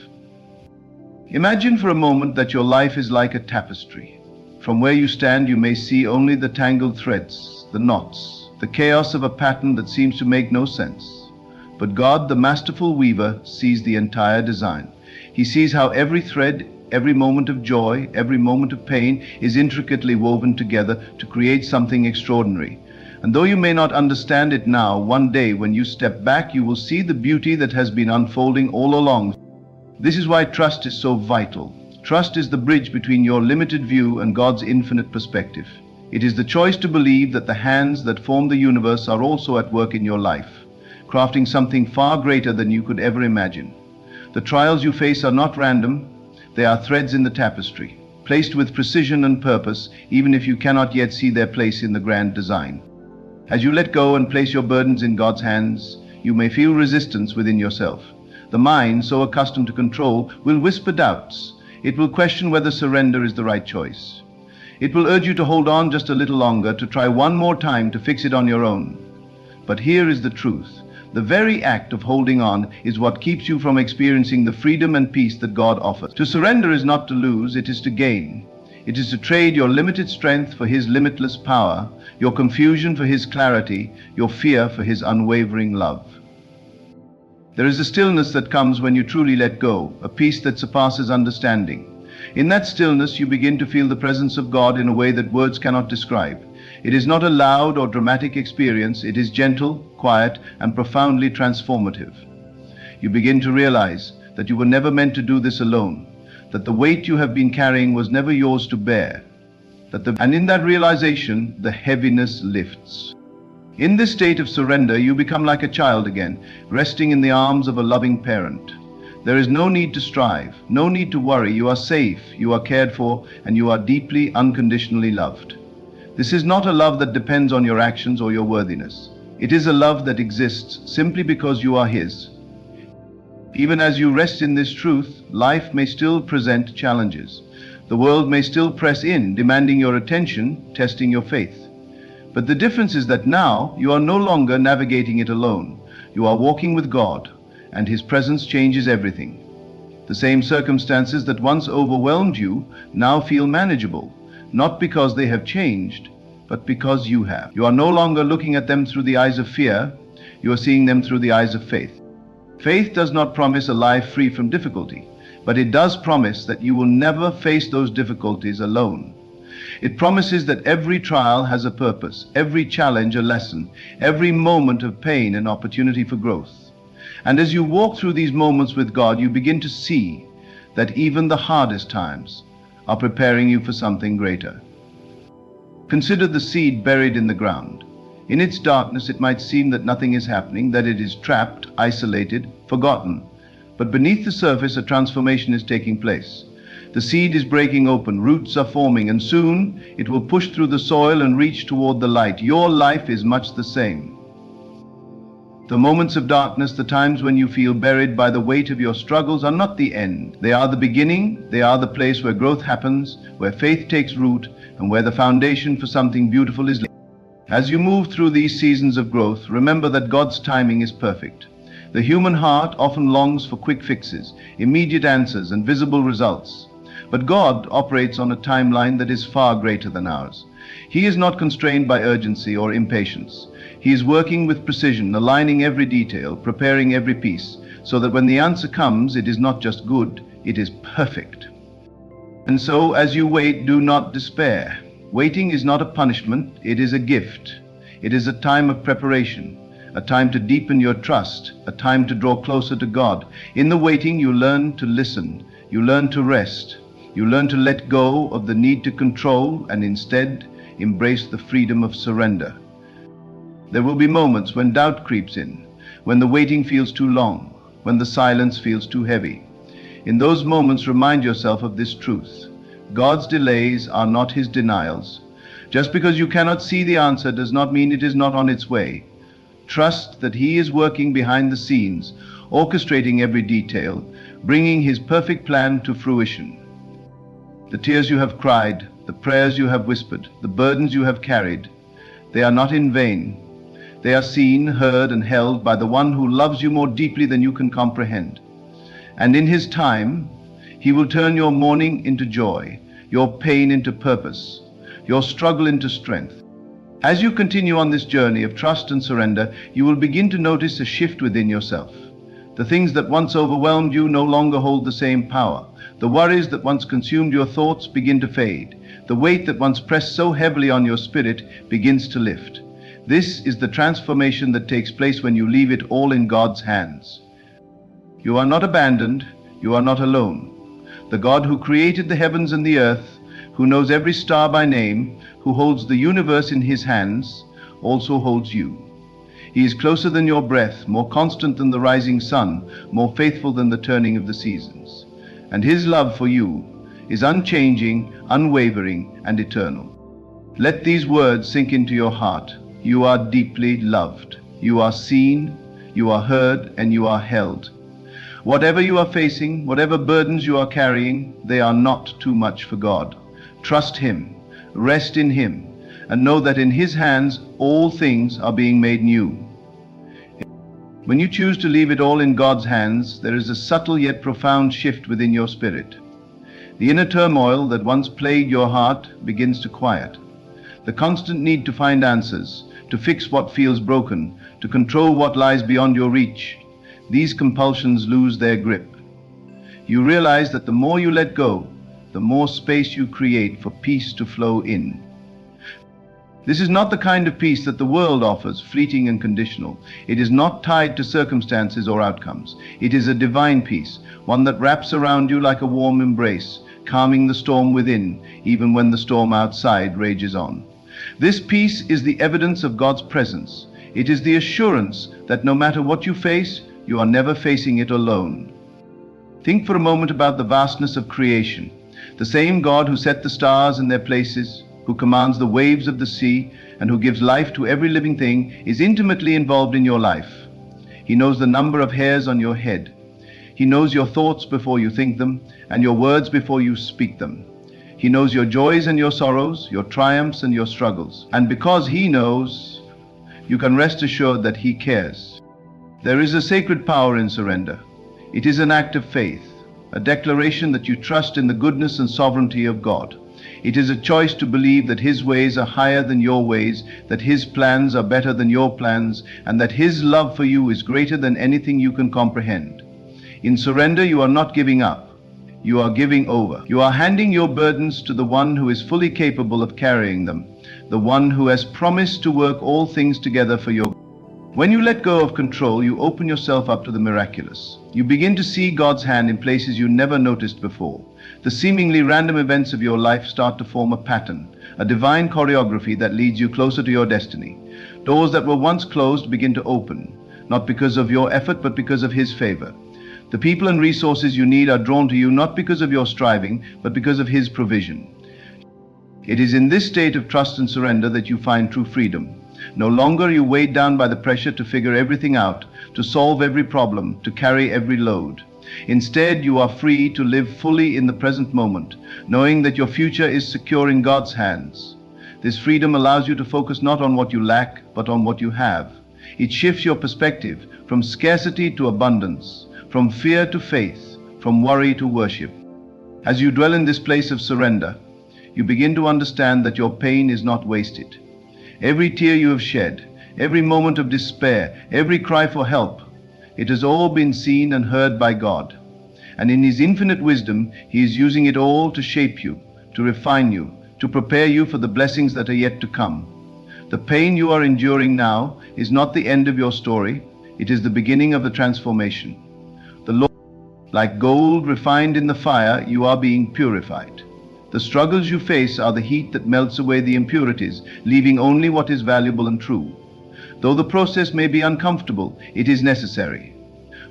Imagine for a moment that your life is like a tapestry. From where you stand, you may see only the tangled threads, the knots, the chaos of a pattern that seems to make no sense. But God, the masterful weaver, sees the entire design. He sees how every thread, every moment of joy, every moment of pain is intricately woven together to create something extraordinary. And though you may not understand it now, one day when you step back, you will see the beauty that has been unfolding all along. This is why trust is so vital. Trust is the bridge between your limited view and God's infinite perspective. It is the choice to believe that the hands that form the universe are also at work in your life, crafting something far greater than you could ever imagine. The trials you face are not random. They are threads in the tapestry, placed with precision and purpose, even if you cannot yet see their place in the grand design. As you let go and place your burdens in God's hands, you may feel resistance within yourself. The mind, so accustomed to control, will whisper doubts. It will question whether surrender is the right choice. It will urge you to hold on just a little longer, to try one more time to fix it on your own. But here is the truth. The very act of holding on is what keeps you from experiencing the freedom and peace that God offers. To surrender is not to lose, it is to gain. It is to trade your limited strength for His limitless power, your confusion for His clarity, your fear for His unwavering love. There is a stillness that comes when you truly let go, a peace that surpasses understanding. In that stillness, you begin to feel the presence of God in a way that words cannot describe. It is not a loud or dramatic experience. It is gentle, quiet, and profoundly transformative. You begin to realize that you were never meant to do this alone, that the weight you have been carrying was never yours to bear, and in that realization, the heaviness lifts. In this state of surrender, you become like a child again, resting in the arms of a loving parent. There is no need to strive, no need to worry. You are safe, you are cared for, and you are deeply, unconditionally loved. This is not a love that depends on your actions or your worthiness. It is a love that exists simply because you are His. Even as you rest in this truth, life may still present challenges. The world may still press in, demanding your attention, testing your faith. But the difference is that now you are no longer navigating it alone. You are walking with God, and His presence changes everything. The same circumstances that once overwhelmed you now feel manageable. Not because they have changed, but because you have. You are no longer looking at them through the eyes of fear, you are seeing them through the eyes of faith. Faith does not promise a life free from difficulty, but it does promise that you will never face those difficulties alone. It promises that every trial has a purpose, every challenge a lesson, every moment of pain an opportunity for growth. And as you walk through these moments with God, you begin to see that even the hardest times are preparing you for something greater. Consider the seed buried in the ground. In its darkness, it might seem that nothing is happening, that it is trapped, isolated, forgotten. But beneath the surface, a transformation is taking place. The seed is breaking open, roots are forming, and soon it will push through the soil and reach toward the light. Your life is much the same. The moments of darkness, the times when you feel buried by the weight of your struggles, are not the end. They are the beginning. They are the place where growth happens, where faith takes root, and where the foundation for something beautiful is laid. As you move through these seasons of growth, remember that God's timing is perfect. The human heart often longs for quick fixes, immediate answers, and visible results. But God operates on a timeline that is far greater than ours. He is not constrained by urgency or impatience. He is working with precision, aligning every detail, preparing every piece, so that when the answer comes, it is not just good, it is perfect. And so, as you wait, do not despair. Waiting is not a punishment, it is a gift. It is a time of preparation, a time to deepen your trust, a time to draw closer to God. In the waiting, you learn to listen, you learn to rest, you learn to let go of the need to control and instead embrace the freedom of surrender. There will be moments when doubt creeps in, when the waiting feels too long, when the silence feels too heavy. In those moments, remind yourself of this truth. God's delays are not his denials. Just because you cannot see the answer does not mean it is not on its way. Trust that he is working behind the scenes, orchestrating every detail, bringing his perfect plan to fruition. The tears you have cried, the prayers you have whispered, the burdens you have carried, they are not in vain. They are seen, heard, and held by the one who loves you more deeply than you can comprehend. And in his time, he will turn your mourning into joy, your pain into purpose, your struggle into strength. As you continue on this journey of trust and surrender, you will begin to notice a shift within yourself. The things that once overwhelmed you no longer hold the same power. The worries that once consumed your thoughts begin to fade. The weight that once pressed so heavily on your spirit begins to lift. This is the transformation that takes place when you leave it all in God's hands. You are not abandoned, you are not alone. The God who created the heavens and the earth, who knows every star by name, who holds the universe in his hands, also holds you. He is closer than your breath, more constant than the rising sun, more faithful than the turning of the seasons. And his love for you is unchanging, unwavering, and eternal. Let these words sink into your heart. You are deeply loved. You are seen, you are heard, and you are held. Whatever you are facing, whatever burdens you are carrying, they are not too much for God. Trust him, rest in him, and know that in his hands all things are being made new. When you choose to leave it all in God's hands, there is a subtle yet profound shift within your spirit. The inner turmoil that once plagued your heart begins to quiet. The constant need to find answers, to fix what feels broken, to control what lies beyond your reach, these compulsions lose their grip. You realize that the more you let go, the more space you create for peace to flow in. This is not the kind of peace that the world offers, fleeting and conditional. It is not tied to circumstances or outcomes. It is a divine peace, one that wraps around you like a warm embrace, calming the storm within, even when the storm outside rages on. This peace is the evidence of God's presence. It is the assurance that no matter what you face, you are never facing it alone. Think for a moment about the vastness of creation. The same God who set the stars in their places, who commands the waves of the sea, and who gives life to every living thing, is intimately involved in your life. He knows the number of hairs on your head. He knows your thoughts before you think them, and your words before you speak them. He knows your joys and your sorrows, your triumphs and your struggles. And because he knows, you can rest assured that he cares. There is a sacred power in surrender. It is an act of faith, a declaration that you trust in the goodness and sovereignty of God. It is a choice to believe that his ways are higher than your ways, that his plans are better than your plans, and that his love for you is greater than anything you can comprehend. In surrender, you are not giving up. You are giving over. You are handing your burdens to the one who is fully capable of carrying them, the one who has promised to work all things together for your good. When you let go of control, you open yourself up to the miraculous. You begin to see God's hand in places you never noticed before. The seemingly random events of your life start to form a pattern, a divine choreography that leads you closer to your destiny. Doors that were once closed begin to open, not because of your effort, but because of his favor. The people and resources you need are drawn to you not because of your striving, but because of his provision. It is in this state of trust and surrender that you find true freedom. No longer are you weighed down by the pressure to figure everything out, to solve every problem, to carry every load. Instead, you are free to live fully in the present moment, knowing that your future is secure in God's hands. This freedom allows you to focus not on what you lack, but on what you have. It shifts your perspective from scarcity to abundance, from fear to faith, from worry to worship. As you dwell in this place of surrender, you begin to understand that your pain is not wasted. Every tear you have shed, every moment of despair, every cry for help. It has all been seen and heard by God. And in His infinite wisdom, He is using it all to shape you, to refine you, to prepare you for the blessings that are yet to come. The pain you are enduring now is not the end of your story. It is the beginning of the transformation. The Lord, like gold refined in the fire, you are being purified. The struggles you face are the heat that melts away the impurities, leaving only what is valuable and true. Though the process may be uncomfortable, it is necessary.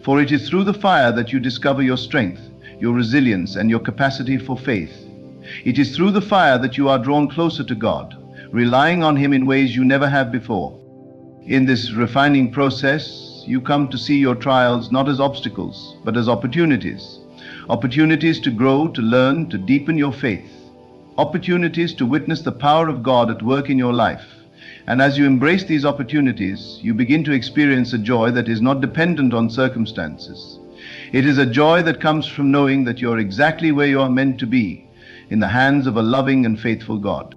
For it is through the fire that you discover your strength, your resilience, and your capacity for faith. It is through the fire that you are drawn closer to God, relying on Him in ways you never have before. In this refining process, you come to see your trials not as obstacles, but as opportunities. Opportunities to grow, to learn, to deepen your faith. Opportunities to witness the power of God at work in your life. And as you embrace these opportunities, you begin to experience a joy that is not dependent on circumstances. It is a joy that comes from knowing that you are exactly where you are meant to be, in the hands of a loving and faithful God.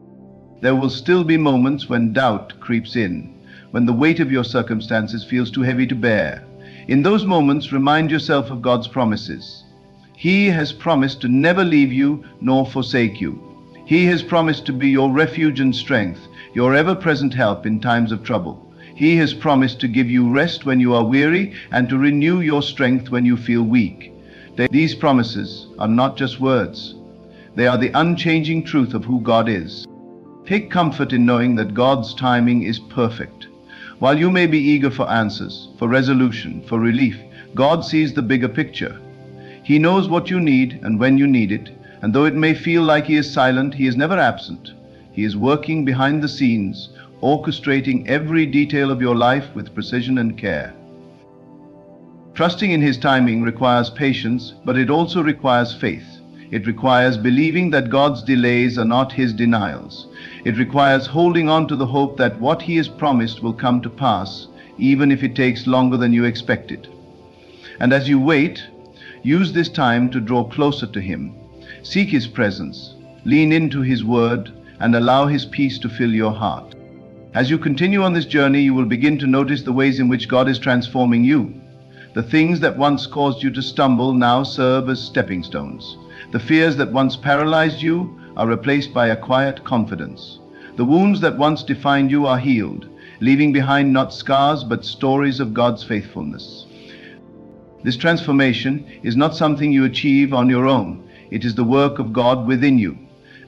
There will still be moments when doubt creeps in, when the weight of your circumstances feels too heavy to bear. In those moments, remind yourself of God's promises. He has promised to never leave you nor forsake you. He has promised to be your refuge and strength, your ever-present help in times of trouble. He has promised to give you rest when you are weary and to renew your strength when you feel weak. These promises are not just words. They are the unchanging truth of who God is. Take comfort in knowing that God's timing is perfect. While you may be eager for answers, for resolution, for relief, God sees the bigger picture. He knows what you need and when you need it, and though it may feel like He is silent, He is never absent. He is working behind the scenes, orchestrating every detail of your life with precision and care. Trusting in His timing requires patience, but it also requires faith. It requires believing that God's delays are not His denials. It requires holding on to the hope that what He has promised will come to pass, even if it takes longer than you expected. And as you wait, use this time to draw closer to Him. Seek His presence, lean into His word, and allow His peace to fill your heart. As you continue on this journey, you will begin to notice the ways in which God is transforming you. The things that once caused you to stumble now serve as stepping stones. The fears that once paralyzed you are replaced by a quiet confidence. The wounds that once defined you are healed, leaving behind not scars but stories of God's faithfulness. This transformation is not something you achieve on your own. It is the work of God within you.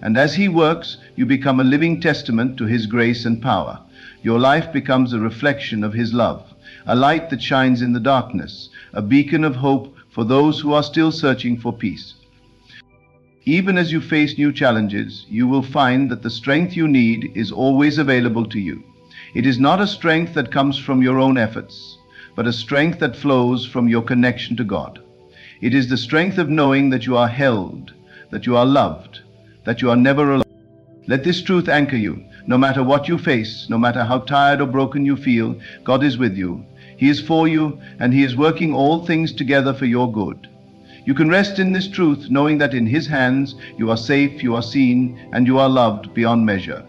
And as He works, you become a living testament to His grace and power. Your life becomes a reflection of His love, a light that shines in the darkness, a beacon of hope for those who are still searching for peace. Even as you face new challenges, you will find that the strength you need is always available to you. It is not a strength that comes from your own efforts, but a strength that flows from your connection to God. It is the strength of knowing that you are held, that you are loved, that you are never alone. Let this truth anchor you. No matter what you face, no matter how tired or broken you feel, God is with you. He is for you, and He is working all things together for your good. You can rest in this truth, knowing that in His hands you are safe, you are seen, and you are loved beyond measure.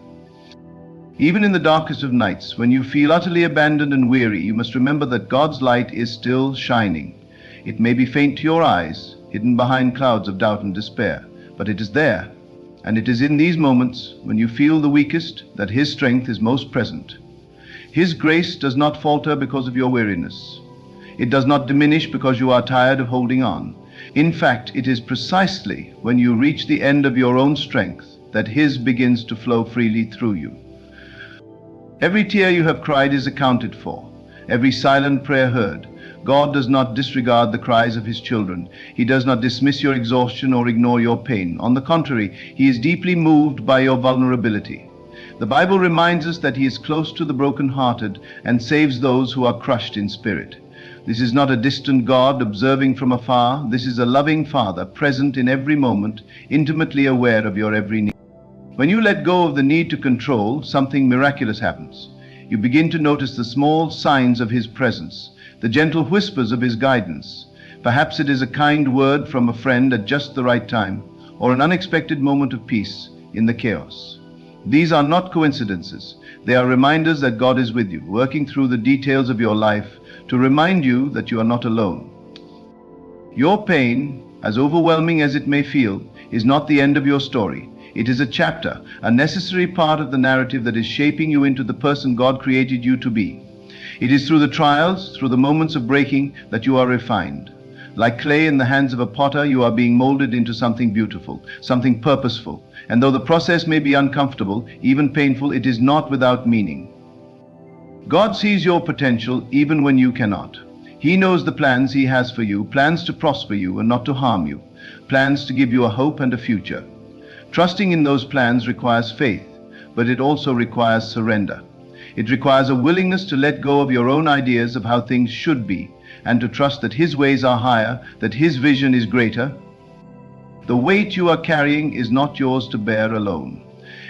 Even in the darkest of nights, when you feel utterly abandoned and weary, you must remember that God's light is still shining. It may be faint to your eyes, hidden behind clouds of doubt and despair, but it is there. And it is in these moments, when you feel the weakest, that His strength is most present. His grace does not falter because of your weariness. It does not diminish because you are tired of holding on. In fact, it is precisely when you reach the end of your own strength that His begins to flow freely through you. Every tear you have cried is accounted for, every silent prayer heard. God does not disregard the cries of His children. He does not dismiss your exhaustion or ignore your pain. On the contrary, He is deeply moved by your vulnerability. The Bible reminds us that He is close to the brokenhearted and saves those who are crushed in spirit. This is not a distant God observing from afar. This is a loving Father present in every moment, intimately aware of your every need. When you let go of the need to control, something miraculous happens. You begin to notice the small signs of His presence, the gentle whispers of His guidance. Perhaps it is a kind word from a friend at just the right time, or an unexpected moment of peace in the chaos. These are not coincidences. They are reminders that God is with you, working through the details of your life to remind you that you are not alone. Your pain, as overwhelming as it may feel, is not the end of your story. It is a chapter, a necessary part of the narrative that is shaping you into the person God created you to be. It is through the trials, through the moments of breaking, that you are refined. Like clay in the hands of a potter, you are being molded into something beautiful, something purposeful. And though the process may be uncomfortable, even painful, it is not without meaning. God sees your potential even when you cannot. He knows the plans He has for you, plans to prosper you and not to harm you, plans to give you a hope and a future. Trusting in those plans requires faith, but it also requires surrender. It requires a willingness to let go of your own ideas of how things should be, and to trust that His ways are higher, that His vision is greater. The weight you are carrying is not yours to bear alone.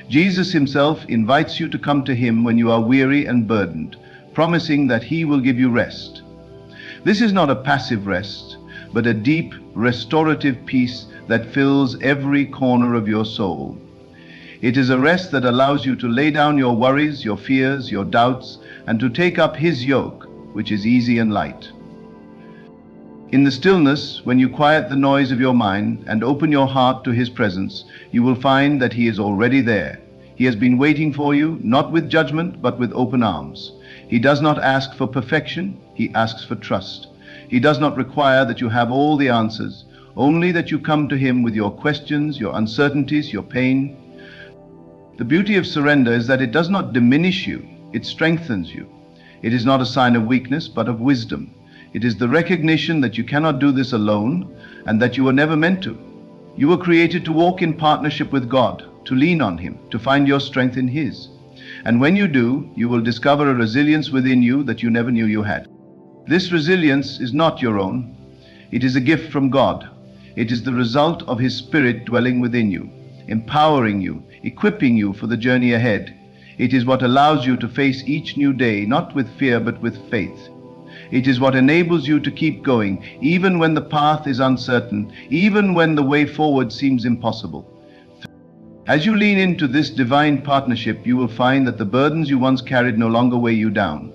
Jesus Himself invites you to come to Him when you are weary and burdened, promising that He will give you rest. This is not a passive rest, but a deep, restorative peace that fills every corner of your soul. It is a rest that allows you to lay down your worries, your fears, your doubts, and to take up His yoke, which is easy and light. In the stillness, when you quiet the noise of your mind and open your heart to His presence, you will find that He is already there. He has been waiting for you, not with judgment, but with open arms. He does not ask for perfection, He asks for trust. He does not require that you have all the answers, only that you come to Him with your questions, your uncertainties, your pain. The beauty of surrender is that it does not diminish you, it strengthens you. It is not a sign of weakness, but of wisdom. It is the recognition that you cannot do this alone and that you were never meant to. You were created to walk in partnership with God, to lean on Him, to find your strength in His. And when you do, you will discover a resilience within you that you never knew you had. This resilience is not your own. It is a gift from God. It is the result of His Spirit dwelling within you, empowering you, equipping you for the journey ahead. It is what allows you to face each new day, not with fear, but with faith. It is what enables you to keep going, even when the path is uncertain, even when the way forward seems impossible. As you lean into this divine partnership, you will find that the burdens you once carried no longer weigh you down.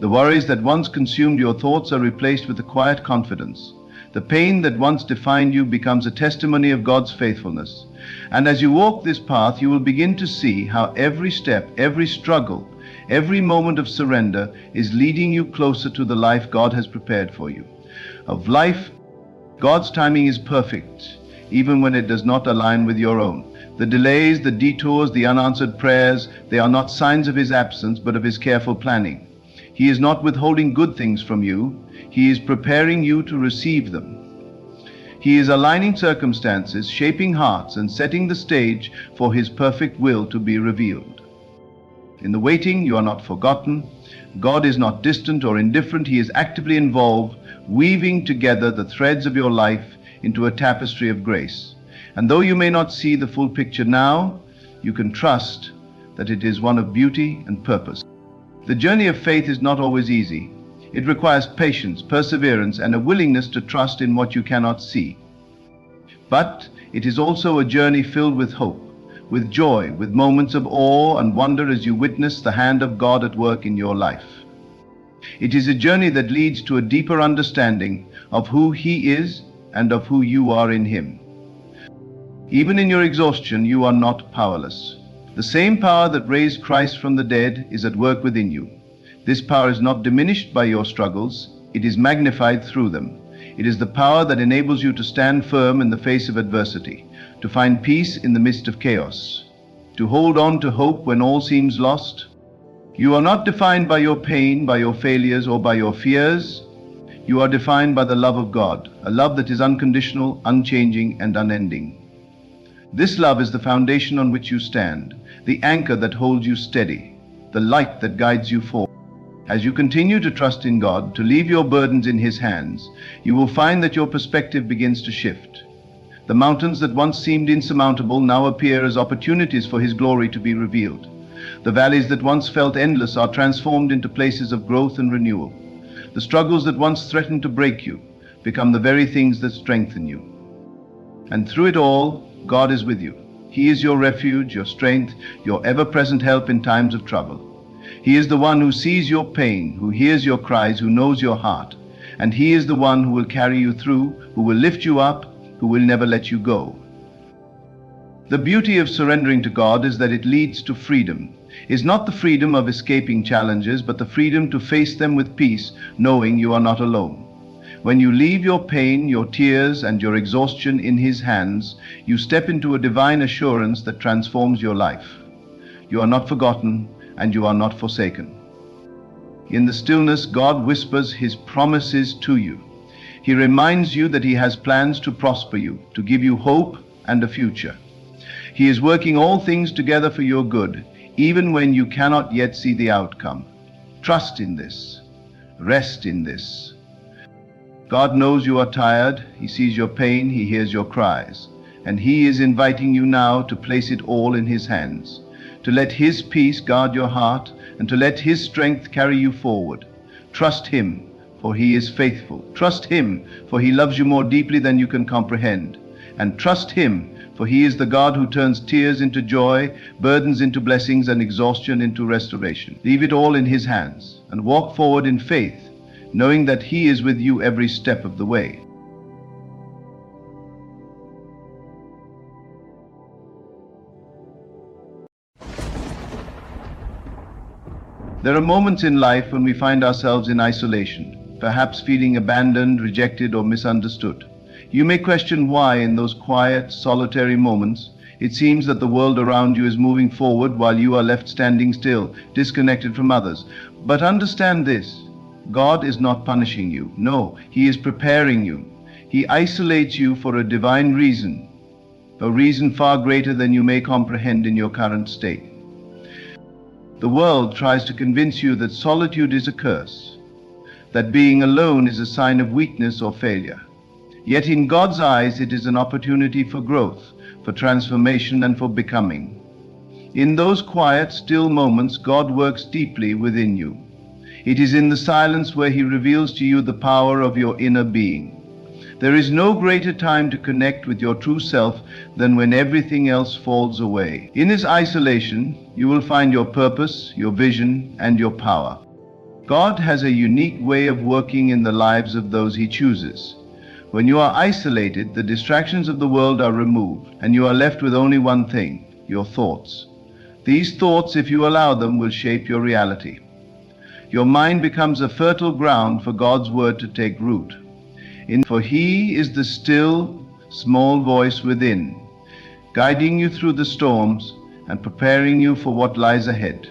The worries that once consumed your thoughts are replaced with a quiet confidence. The pain that once defined you becomes a testimony of God's faithfulness. And as you walk this path, you will begin to see how every step, every struggle, every moment of surrender is leading you closer to the life God has prepared for you. Of life, God's timing is perfect, even when it does not align with your own. The delays, the detours, the unanswered prayers, they are not signs of His absence, but of His careful planning. He is not withholding good things from you. He is preparing you to receive them. He is aligning circumstances, shaping hearts, and setting the stage for His perfect will to be revealed. In the waiting, you are not forgotten. God is not distant or indifferent. He is actively involved, weaving together the threads of your life into a tapestry of grace. And though you may not see the full picture now, you can trust that it is one of beauty and purpose. The journey of faith is not always easy. It requires patience, perseverance, and a willingness to trust in what you cannot see. But it is also a journey filled with hope, with joy, with moments of awe and wonder as you witness the hand of God at work in your life. It is a journey that leads to a deeper understanding of who He is and of who you are in Him. Even in your exhaustion, you are not powerless. The same power that raised Christ from the dead is at work within you. This power is not diminished by your struggles, it is magnified through them. It is the power that enables you to stand firm in the face of adversity, to find peace in the midst of chaos, to hold on to hope when all seems lost. You are not defined by your pain, by your failures, or by your fears. You are defined by the love of God, a love that is unconditional, unchanging, and unending. This love is the foundation on which you stand, the anchor that holds you steady, the light that guides you forward. As you continue to trust in God, to leave your burdens in His hands, you will find that your perspective begins to shift. The mountains that once seemed insurmountable now appear as opportunities for His glory to be revealed. The valleys that once felt endless are transformed into places of growth and renewal. The struggles that once threatened to break you become the very things that strengthen you. And through it all, God is with you. He is your refuge, your strength, your ever-present help in times of trouble. He is the one who sees your pain, who hears your cries, who knows your heart. And He is the one who will carry you through, who will lift you up, who will never let you go. The beauty of surrendering to God is that it leads to freedom. It's not the freedom of escaping challenges, but the freedom to face them with peace, knowing you are not alone. When you leave your pain, your tears, and your exhaustion in His hands, you step into a divine assurance that transforms your life. You are not forgotten, and you are not forsaken. In the stillness, God whispers His promises to you. He reminds you that He has plans to prosper you, to give you hope and a future. He is working all things together for your good, even when you cannot yet see the outcome. Trust in this. Rest in this. God knows you are tired. He sees your pain. He hears your cries. And He is inviting you now to place it all in His hands, to let His peace guard your heart, and to let His strength carry you forward. Trust Him, for He is faithful. Trust Him, for He loves you more deeply than you can comprehend. And trust Him, for He is the God who turns tears into joy, burdens into blessings, and exhaustion into restoration. Leave it all in His hands, and walk forward in faith, knowing that He is with you every step of the way. There are moments in life when we find ourselves in isolation, perhaps feeling abandoned, rejected, or misunderstood. You may question why in those quiet, solitary moments, it seems that the world around you is moving forward while you are left standing still, disconnected from others. But understand this, God is not punishing you. No, He is preparing you. He isolates you for a divine reason, a reason far greater than you may comprehend in your current state. The world tries to convince you that solitude is a curse, that being alone is a sign of weakness or failure. Yet in God's eyes, it is an opportunity for growth, for transformation, and for becoming. In those quiet, still moments, God works deeply within you. It is in the silence where He reveals to you the power of your inner being. There is no greater time to connect with your true self than when everything else falls away. In this isolation, you will find your purpose, your vision, and your power. God has a unique way of working in the lives of those He chooses. When you are isolated, the distractions of the world are removed, and you are left with only one thing, your thoughts. These thoughts, if you allow them, will shape your reality. Your mind becomes a fertile ground for God's word to take root. For He is the still, small voice within, guiding you through the storms and preparing you for what lies ahead.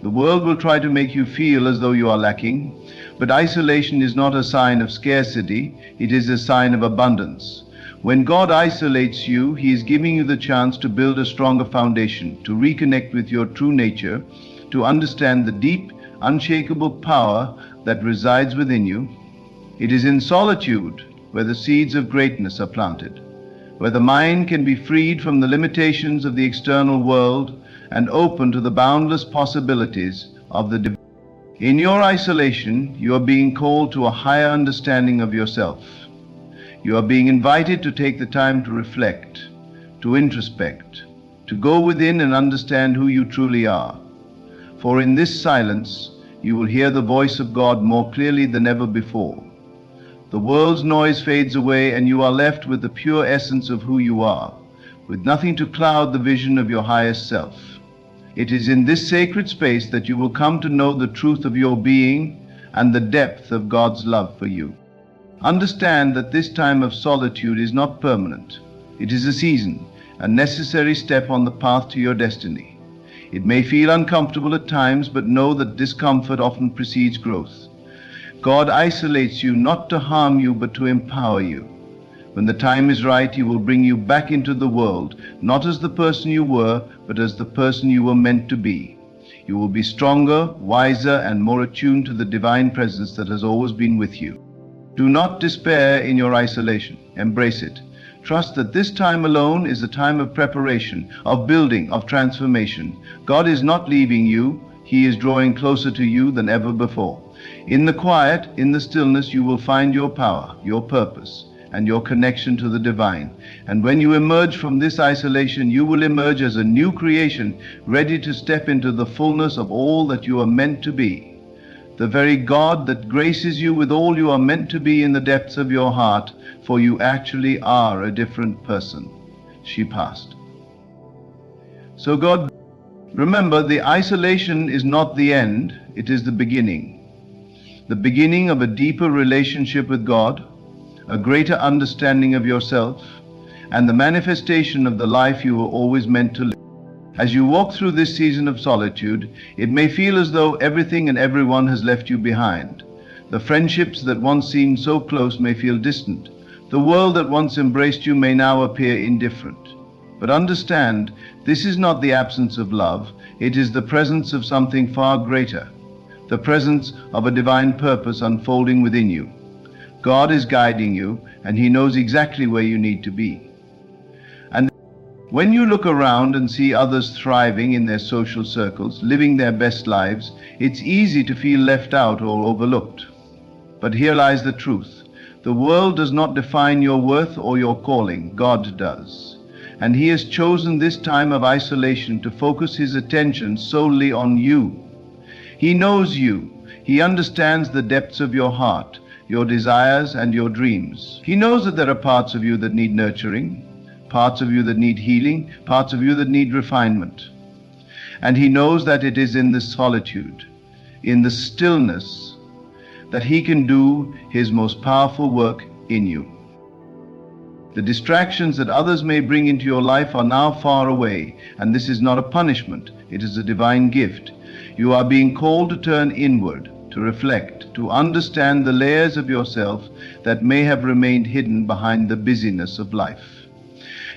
The world will try to make you feel as though you are lacking, but isolation is not a sign of scarcity, it is a sign of abundance. When God isolates you, He is giving you the chance to build a stronger foundation, to reconnect with your true nature, to understand the deep, unshakable power that resides within you. It is in solitude where the seeds of greatness are planted, where the mind can be freed from the limitations of the external world and open to the boundless possibilities of the divine. In your isolation, you are being called to a higher understanding of yourself. You are being invited to take the time to reflect, to introspect, to go within and understand who you truly are. For in this silence, you will hear the voice of God more clearly than ever before. The world's noise fades away, and you are left with the pure essence of who you are, with nothing to cloud the vision of your highest self. It is in this sacred space that you will come to know the truth of your being and the depth of God's love for you. Understand that this time of solitude is not permanent. It is a season, a necessary step on the path to your destiny. It may feel uncomfortable at times, but know that discomfort often precedes growth. God isolates you not to harm you, but to empower you. When the time is right, He will bring you back into the world, not as the person you were, but as the person you were meant to be. You will be stronger, wiser, and more attuned to the divine presence that has always been with you. Do not despair in your isolation. Embrace it. Trust that this time alone is a time of preparation, of building, of transformation. God is not leaving you. He is drawing closer to you than ever before. In the quiet, in the stillness, you will find your power, your purpose, and your connection to the divine. And when you emerge from this isolation, you will emerge as a new creation, ready to step into the fullness of all that you are meant to be. The very God that graces you with all you are meant to be in the depths of your heart, for you actually are a different person. She passed. So God, remember, the isolation is not the end, it is the beginning. The beginning of a deeper relationship with God, a greater understanding of yourself, and the manifestation of the life you were always meant to live. As you walk through this season of solitude, it may feel as though everything and everyone has left you behind. The friendships that once seemed so close may feel distant. The world that once embraced you may now appear indifferent. But understand, this is not the absence of love, it is the presence of something far greater, the presence of a divine purpose unfolding within you. God is guiding you, and He knows exactly where you need to be. And when you look around and see others thriving in their social circles, living their best lives, it's easy to feel left out or overlooked. But here lies the truth. The world does not define your worth or your calling. God does. And He has chosen this time of isolation to focus His attention solely on you. He knows you. He understands the depths of your heart, your desires and your dreams. He knows that there are parts of you that need nurturing, parts of you that need healing, parts of you that need refinement. And He knows that it is in the solitude, in the stillness, that He can do His most powerful work in you. The distractions that others may bring into your life are now far away, and this is not a punishment, it is a divine gift. You are being called to turn inward, to reflect, to understand the layers of yourself that may have remained hidden behind the busyness of life.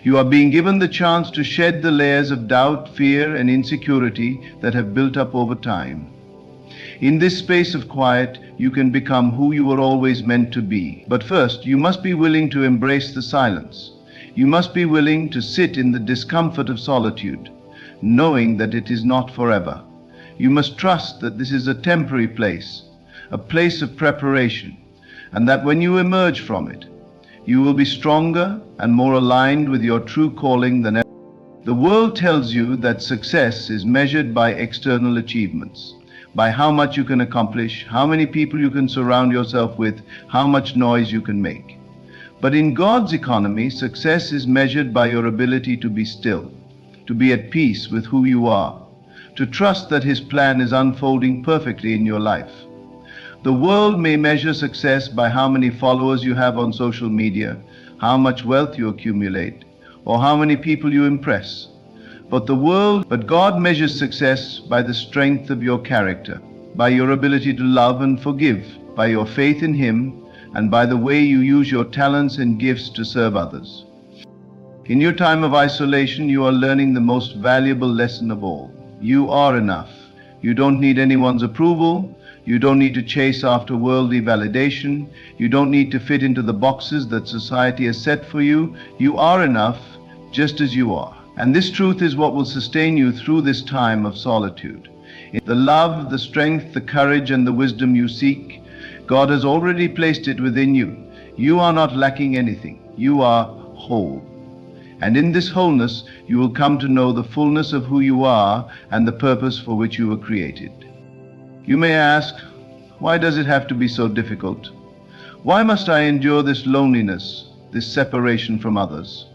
You are being given the chance to shed the layers of doubt, fear, and insecurity that have built up over time. In this space of quiet, you can become who you were always meant to be. But first, you must be willing to embrace the silence. You must be willing to sit in the discomfort of solitude, knowing that it is not forever. You must trust that this is a temporary place, a place of preparation, and that when you emerge from it, you will be stronger and more aligned with your true calling than ever. The world tells you that success is measured by external achievements, by how much you can accomplish, how many people you can surround yourself with, how much noise you can make. But in God's economy, success is measured by your ability to be still, to be at peace with who you are, to trust that His plan is unfolding perfectly in your life. The world may measure success by how many followers you have on social media, how much wealth you accumulate, or how many people you impress. But God measures success by the strength of your character, by your ability to love and forgive, by your faith in Him, and by the way you use your talents and gifts to serve others. In your time of isolation, you are learning the most valuable lesson of all. You are enough. You don't need anyone's approval. You don't need to chase after worldly validation. You don't need to fit into the boxes that society has set for you. You are enough just as you are. And this truth is what will sustain you through this time of solitude. The love, the strength, the courage, and the wisdom you seek, God has already placed it within you. You are not lacking anything. You are whole. And in this wholeness, you will come to know the fullness of who you are and the purpose for which you were created. You may ask, why does it have to be so difficult? Why must I endure this loneliness, this separation from others?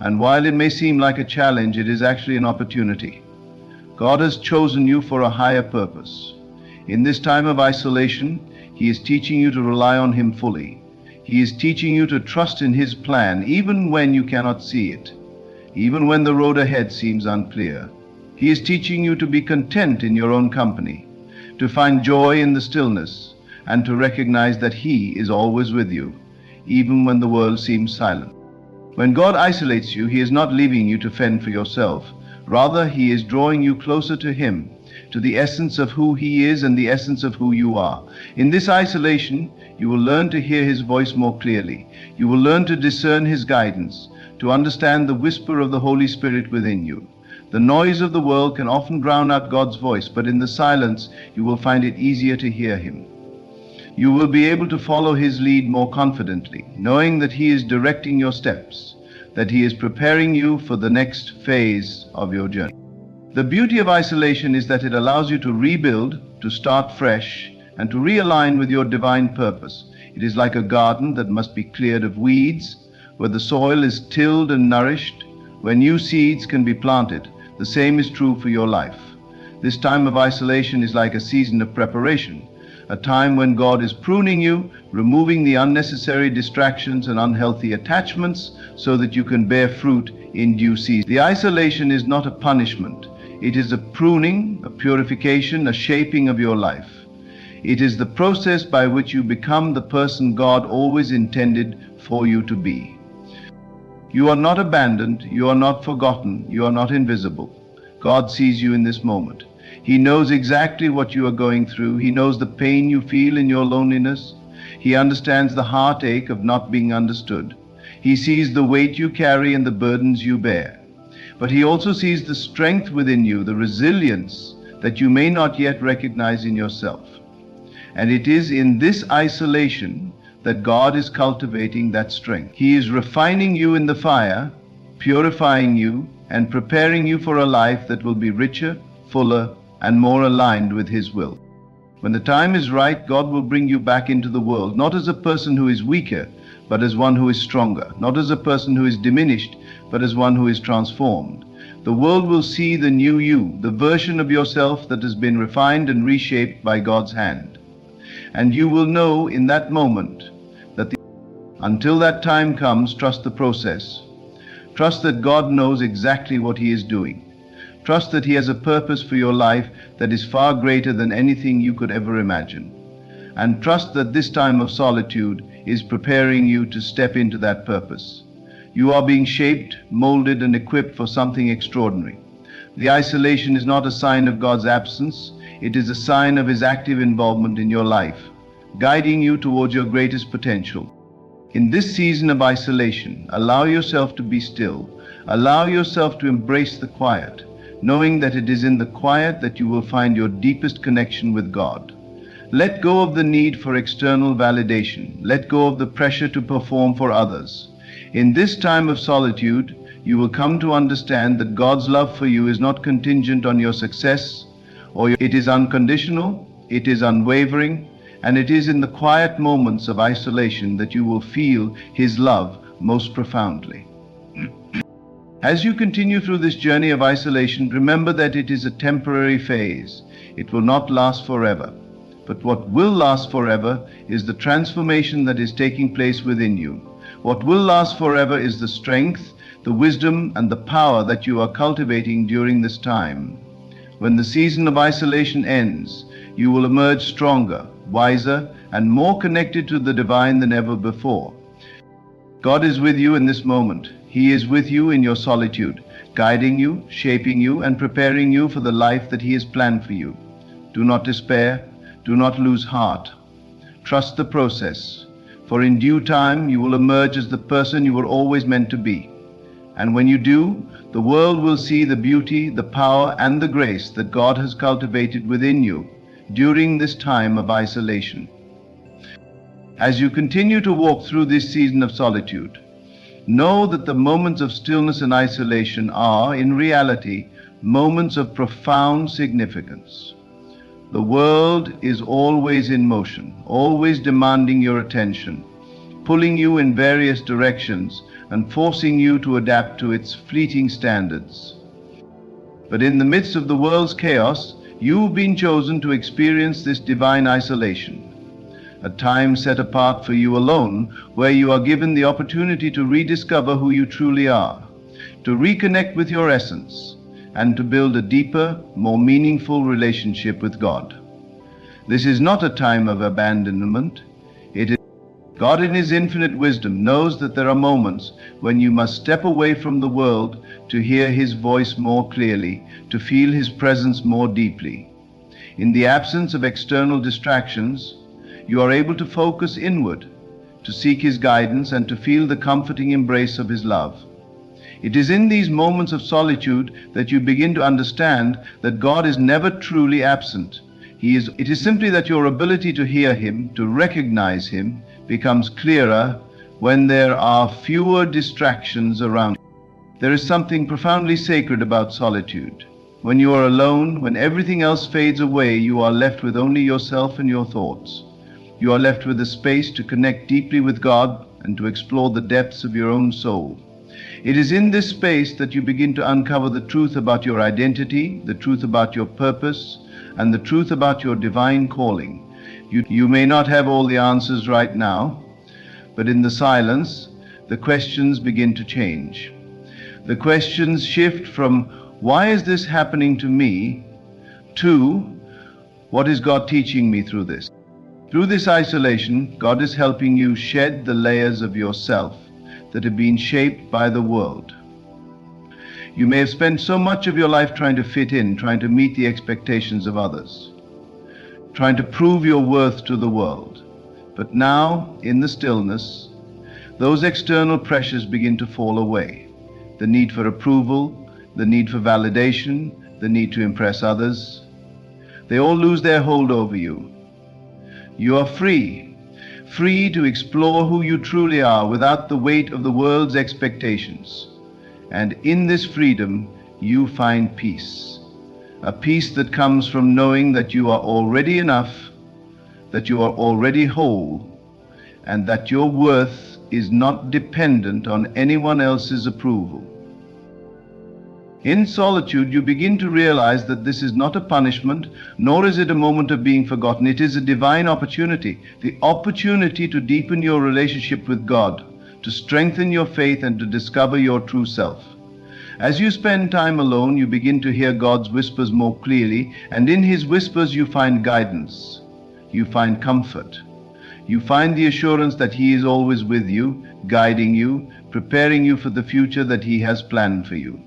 And while it may seem like a challenge, it is actually an opportunity. God has chosen you for a higher purpose. In this time of isolation, He is teaching you to rely on Him fully. He is teaching you to trust in His plan, even when you cannot see it, even when the road ahead seems unclear. He is teaching you to be content in your own company, to find joy in the stillness, and to recognize that He is always with you, even when the world seems silent. When God isolates you, He is not leaving you to fend for yourself. Rather, He is drawing you closer to Him, to the essence of who He is and the essence of who you are. In this isolation, you will learn to hear His voice more clearly. You will learn to discern His guidance, to understand the whisper of the Holy Spirit within you. The noise of the world can often drown out God's voice, but in the silence, you will find it easier to hear Him. You will be able to follow His lead more confidently, knowing that He is directing your steps, that He is preparing you for the next phase of your journey. The beauty of isolation is that it allows you to rebuild, to start fresh, and to realign with your divine purpose. It is like a garden that must be cleared of weeds, where the soil is tilled and nourished, where new seeds can be planted. The same is true for your life. This time of isolation is like a season of preparation, a time when God is pruning you, removing the unnecessary distractions and unhealthy attachments so that you can bear fruit in due season. The isolation is not a punishment. It is a pruning, a purification, a shaping of your life. It is the process by which you become the person God always intended for you to be. You are not abandoned, you are not forgotten, you are not invisible. God sees you in this moment. He knows exactly what you are going through. He knows the pain you feel in your loneliness. He understands the heartache of not being understood. He sees the weight you carry and the burdens you bear. But He also sees the strength within you, the resilience that you may not yet recognize in yourself. And it is in this isolation that God is cultivating that strength. He is refining you in the fire, purifying you, and preparing you for a life that will be richer, fuller, and more aligned with His will. When the time is right, God will bring you back into the world, not as a person who is weaker, but as one who is stronger, not as a person who is diminished, but as one who is transformed. The world will see the new you, the version of yourself that has been refined and reshaped by God's hand. And you will know in that moment that until that time comes, trust the process. Trust that God knows exactly what He is doing. Trust that He has a purpose for your life that is far greater than anything you could ever imagine. And trust that this time of solitude is preparing you to step into that purpose. You are being shaped, molded, and equipped for something extraordinary. The isolation is not a sign of God's absence. It is a sign of His active involvement in your life, guiding you towards your greatest potential. In this season of isolation, allow yourself to be still. Allow yourself to embrace the quiet, knowing that it is in the quiet that you will find your deepest connection with God. Let go of the need for external validation. Let go of the pressure to perform for others. In this time of solitude, you will come to understand that God's love for you is not contingent on your success, it is unconditional, it is unwavering, and it is in the quiet moments of isolation that you will feel His love most profoundly. As you continue through this journey of isolation, remember that it is a temporary phase. It will not last forever. But what will last forever is the transformation that is taking place within you. What will last forever is the strength, the wisdom, and the power that you are cultivating during this time. When the season of isolation ends, you will emerge stronger, wiser, and more connected to the divine than ever before. God is with you in this moment. He is with you in your solitude, guiding you, shaping you, and preparing you for the life that He has planned for you. Do not despair. Do not lose heart. Trust the process, for in due time you will emerge as the person you were always meant to be. And when you do, the world will see the beauty, the power, and the grace that God has cultivated within you during this time of isolation. As you continue to walk through this season of solitude, know that the moments of stillness and isolation are, in reality, moments of profound significance. The world is always in motion, always demanding your attention, pulling you in various directions and forcing you to adapt to its fleeting standards. But in the midst of the world's chaos, you've been chosen to experience this divine isolation, a time set apart for you alone, where you are given the opportunity to rediscover who you truly are, to reconnect with your essence, and to build a deeper, more meaningful relationship with God. This is not a time of abandonment. God in His infinite wisdom knows that there are moments when you must step away from the world to hear His voice more clearly, to feel His presence more deeply. In the absence of external distractions, you are able to focus inward, to seek His guidance, and to feel the comforting embrace of His love. It is in these moments of solitude that you begin to understand that God is never truly absent. It is simply that your ability to hear him, to recognize him, becomes clearer when there are fewer distractions around you. There is something profoundly sacred about solitude. When you are alone, when everything else fades away, you are left with only yourself and your thoughts. You are left with the space to connect deeply with God and to explore the depths of your own soul. It is in this space that you begin to uncover the truth about your identity, the truth about your purpose, and the truth about your divine calling. You may not have all the answers right now, but in the silence, the questions begin to change. The questions shift from, why is this happening to me, to, what is God teaching me through this? Through this isolation, God is helping you shed the layers of yourself that have been shaped by the world. You may have spent so much of your life trying to fit in, trying to meet the expectations of others, trying to prove your worth to the world. But now, in the stillness, those external pressures begin to fall away. The need for approval, the need for validation, the need to impress others. They all lose their hold over you. You are free to explore who you truly are without the weight of the world's expectations. And in this freedom, you find peace. A peace that comes from knowing that you are already enough, that you are already whole, and that your worth is not dependent on anyone else's approval. In solitude, you begin to realize that this is not a punishment, nor is it a moment of being forgotten. It is a divine opportunity, the opportunity to deepen your relationship with God, to strengthen your faith, and to discover your true self. As you spend time alone, you begin to hear God's whispers more clearly, and in his whispers you find guidance, you find comfort, you find the assurance that he is always with you, guiding you, preparing you for the future that he has planned for you.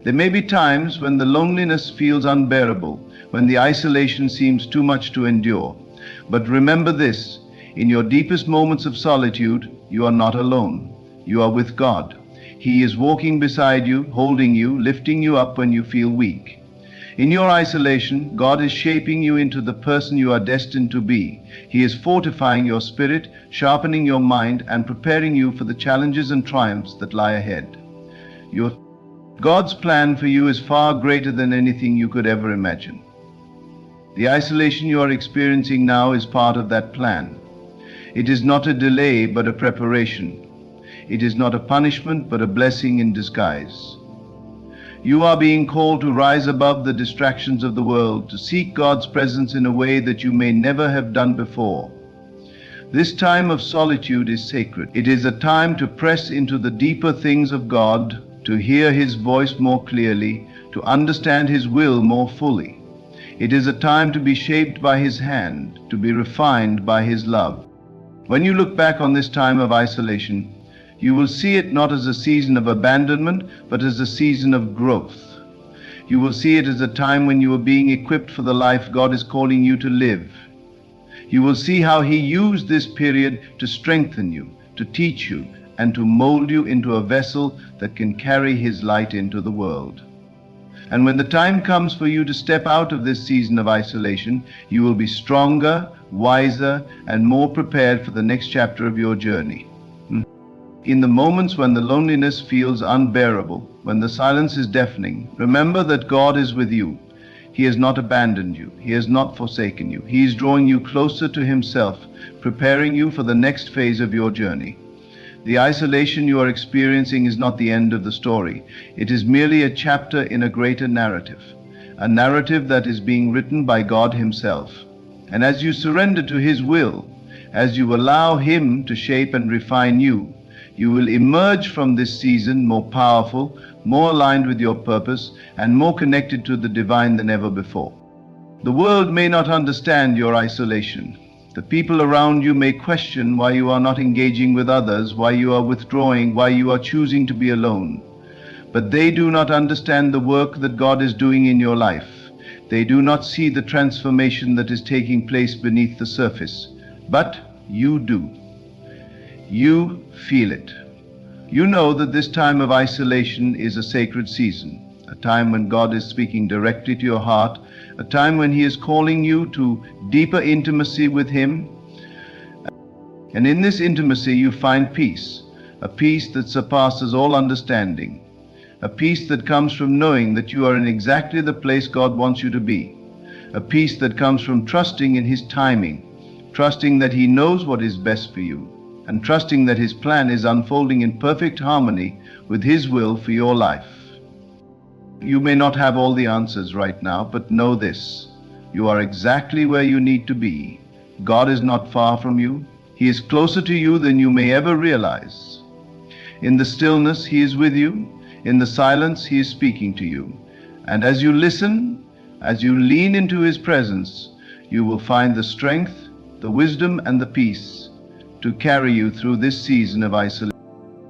There may be times when the loneliness feels unbearable, when the isolation seems too much to endure. But remember this, in your deepest moments of solitude, you are not alone. You are with God. He is walking beside you, holding you, lifting you up when you feel weak. In your isolation, God is shaping you into the person you are destined to be. He is fortifying your spirit, sharpening your mind, and preparing you for the challenges and triumphs that lie ahead. God's plan for you is far greater than anything you could ever imagine. The isolation you are experiencing now is part of that plan. It is not a delay, but a preparation. It is not a punishment, but a blessing in disguise. You are being called to rise above the distractions of the world, to seek God's presence in a way that you may never have done before. This time of solitude is sacred. It is a time to press into the deeper things of God, to hear his voice more clearly, to understand his will more fully. It is a time to be shaped by his hand, to be refined by his love. When you look back on this time of isolation, you will see it not as a season of abandonment, but as a season of growth. You will see it as a time when you are being equipped for the life God is calling you to live. You will see how he used this period to strengthen you, to teach you, and to mold you into a vessel that can carry his light into the world. And when the time comes for you to step out of this season of isolation, you will be stronger, wiser, and more prepared for the next chapter of your journey. In the moments when the loneliness feels unbearable, when the silence is deafening, remember that God is with you. He has not abandoned you. He has not forsaken you. He is drawing you closer to himself, preparing you for the next phase of your journey. The isolation you are experiencing is not the end of the story. It is merely a chapter in a greater narrative, a narrative that is being written by God himself. And as you surrender to his will, as you allow him to shape and refine you, you will emerge from this season more powerful, more aligned with your purpose, and more connected to the divine than ever before. The world may not understand your isolation. The people around you may question why you are not engaging with others, why you are withdrawing, why you are choosing to be alone. But they do not understand the work that God is doing in your life. They do not see the transformation that is taking place beneath the surface. But you do. You feel it. You know that this time of isolation is a sacred season, a time when God is speaking directly to your heart, a time when He is calling you to deeper intimacy with Him. And in this intimacy you find peace, a peace that surpasses all understanding, a peace that comes from knowing that you are in exactly the place God wants you to be, a peace that comes from trusting in His timing, trusting that He knows what is best for you, and trusting that His plan is unfolding in perfect harmony with His will for your life. You may not have all the answers right now, but know this: you are exactly where you need to be. God is not far from you. He is closer to you than you may ever realize. In the stillness, He is with you. In the silence, He is speaking to you. And as you listen, as you lean into His presence, you will find the strength, the wisdom, and the peace to carry you through this season of isolation.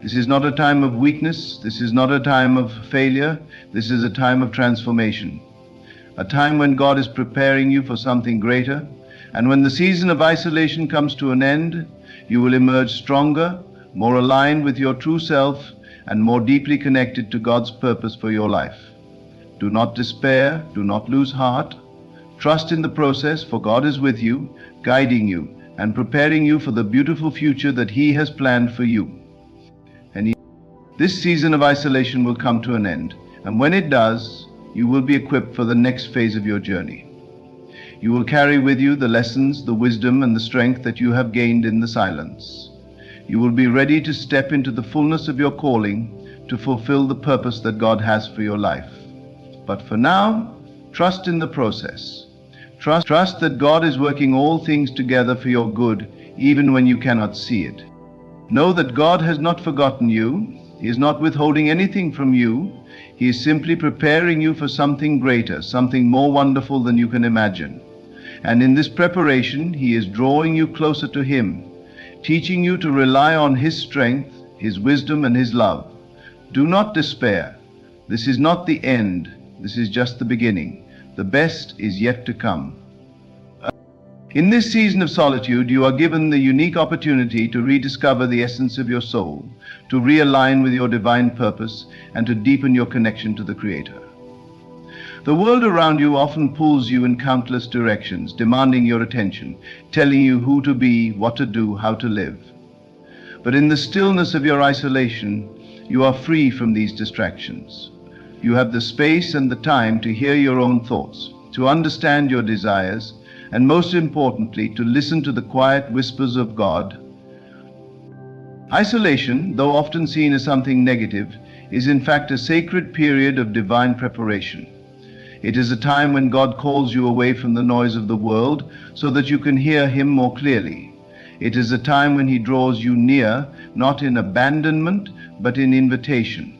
This is not a time of weakness. This is not a time of failure. This is a time of transformation. A time when God is preparing you for something greater. And when the season of isolation comes to an end, you will emerge stronger, more aligned with your true self, and more deeply connected to God's purpose for your life. Do not despair. Do not lose heart. Trust in the process, for God is with you, guiding you, and preparing you for the beautiful future that He has planned for you. This season of isolation will come to an end, and when it does, you will be equipped for the next phase of your journey. You will carry with you the lessons, the wisdom, and the strength that you have gained in the silence. You will be ready to step into the fullness of your calling to fulfill the purpose that God has for your life. But for now, trust in the process. Trust that God is working all things together for your good, even when you cannot see it. Know that God has not forgotten you. He is not withholding anything from you. He is simply preparing you for something greater, something more wonderful than you can imagine. And in this preparation, He is drawing you closer to Him, teaching you to rely on His strength, His wisdom, and His love. Do not despair. This is not the end. This is just the beginning. The best is yet to come. In this season of solitude, you are given the unique opportunity to rediscover the essence of your soul, to realign with your divine purpose, and to deepen your connection to the Creator. The world around you often pulls you in countless directions, demanding your attention, telling you who to be, what to do, how to live. But in the stillness of your isolation, you are free from these distractions. You have the space and the time to hear your own thoughts, to understand your desires, and most importantly, to listen to the quiet whispers of God. Isolation, though often seen as something negative, is in fact a sacred period of divine preparation. It is a time when God calls you away from the noise of the world so that you can hear Him more clearly. It is a time when He draws you near, not in abandonment, but in invitation.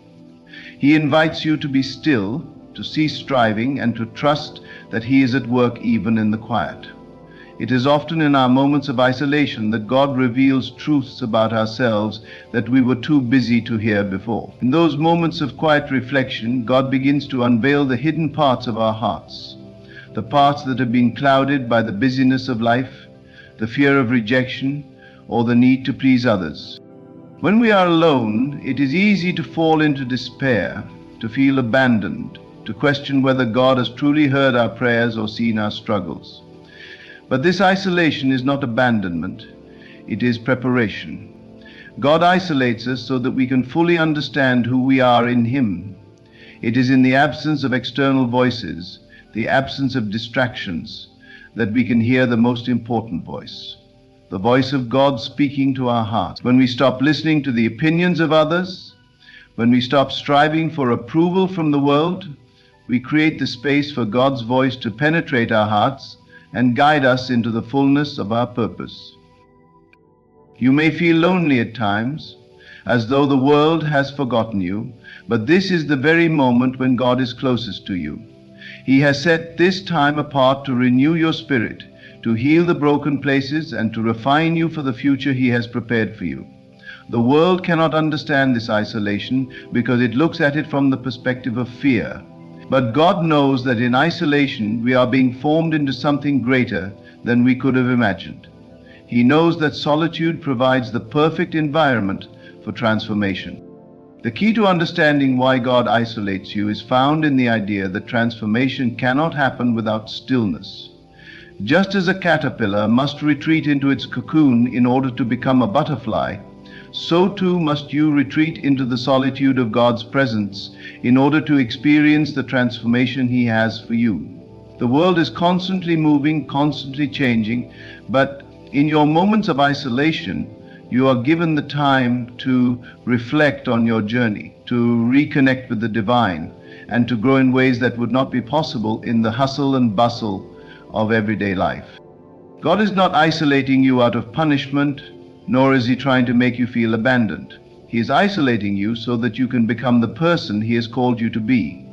He invites you to be still, to cease striving, and to trust that He is at work even in the quiet. It is often in our moments of isolation that God reveals truths about ourselves that we were too busy to hear before. In those moments of quiet reflection, God begins to unveil the hidden parts of our hearts, the parts that have been clouded by the busyness of life, the fear of rejection, or the need to please others. When we are alone, it is easy to fall into despair, to feel abandoned, to question whether God has truly heard our prayers or seen our struggles. But this isolation is not abandonment, it is preparation. God isolates us so that we can fully understand who we are in Him. It is in the absence of external voices, the absence of distractions, that we can hear the most important voice, the voice of God speaking to our hearts. When we stop listening to the opinions of others, when we stop striving for approval from the world, we create the space for God's voice to penetrate our hearts and guide us into the fullness of our purpose. You may feel lonely at times, as though the world has forgotten you, but this is the very moment when God is closest to you. He has set this time apart to renew your spirit, to heal the broken places, and to refine you for the future He has prepared for you. The world cannot understand this isolation because it looks at it from the perspective of fear. But God knows that in isolation we are being formed into something greater than we could have imagined. He knows that solitude provides the perfect environment for transformation. The key to understanding why God isolates you is found in the idea that transformation cannot happen without stillness. Just as a caterpillar must retreat into its cocoon in order to become a butterfly, so too must you retreat into the solitude of God's presence in order to experience the transformation He has for you. The world is constantly moving, constantly changing, but in your moments of isolation, you are given the time to reflect on your journey, to reconnect with the divine, and to grow in ways that would not be possible in the hustle and bustle of everyday life. God is not isolating you out of punishment, nor is He trying to make you feel abandoned. He is isolating you so that you can become the person He has called you to be.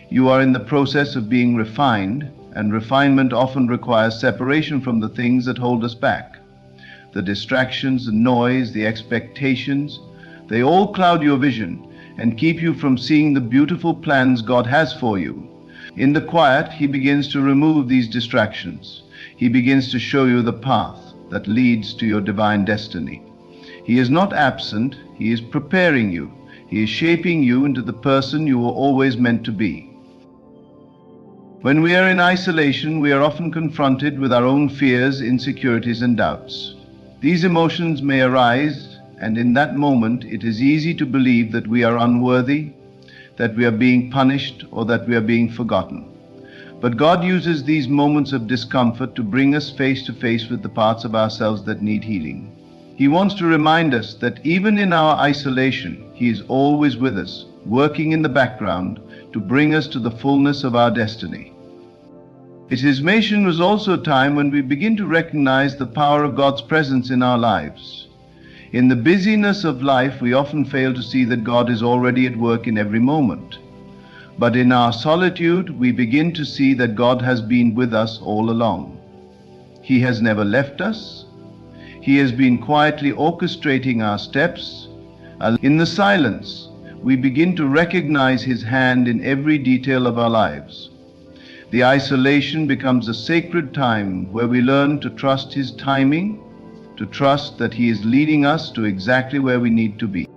You are in the process of being refined, and refinement often requires separation from the things that hold us back. The distractions, the noise, the expectations, they all cloud your vision and keep you from seeing the beautiful plans God has for you. In the quiet, He begins to remove these distractions. He begins to show you the path that leads to your divine destiny. He is not absent, He is preparing you. He is shaping you into the person you were always meant to be. When we are in isolation, we are often confronted with our own fears, insecurities, and doubts. These emotions may arise, and in that moment it is easy to believe that we are unworthy, that we are being punished, or that we are being forgotten. But God uses these moments of discomfort to bring us face to face with the parts of ourselves that need healing. He wants to remind us that even in our isolation, He is always with us, working in the background to bring us to the fullness of our destiny. Isolation was also a time when we begin to recognize the power of God's presence in our lives. In the busyness of life, we often fail to see that God is already at work in every moment. But in our solitude, we begin to see that God has been with us all along. He has never left us. He has been quietly orchestrating our steps. In the silence, we begin to recognize His hand in every detail of our lives. The isolation becomes a sacred time where we learn to trust His timing, to trust that He is leading us to exactly where we need to be.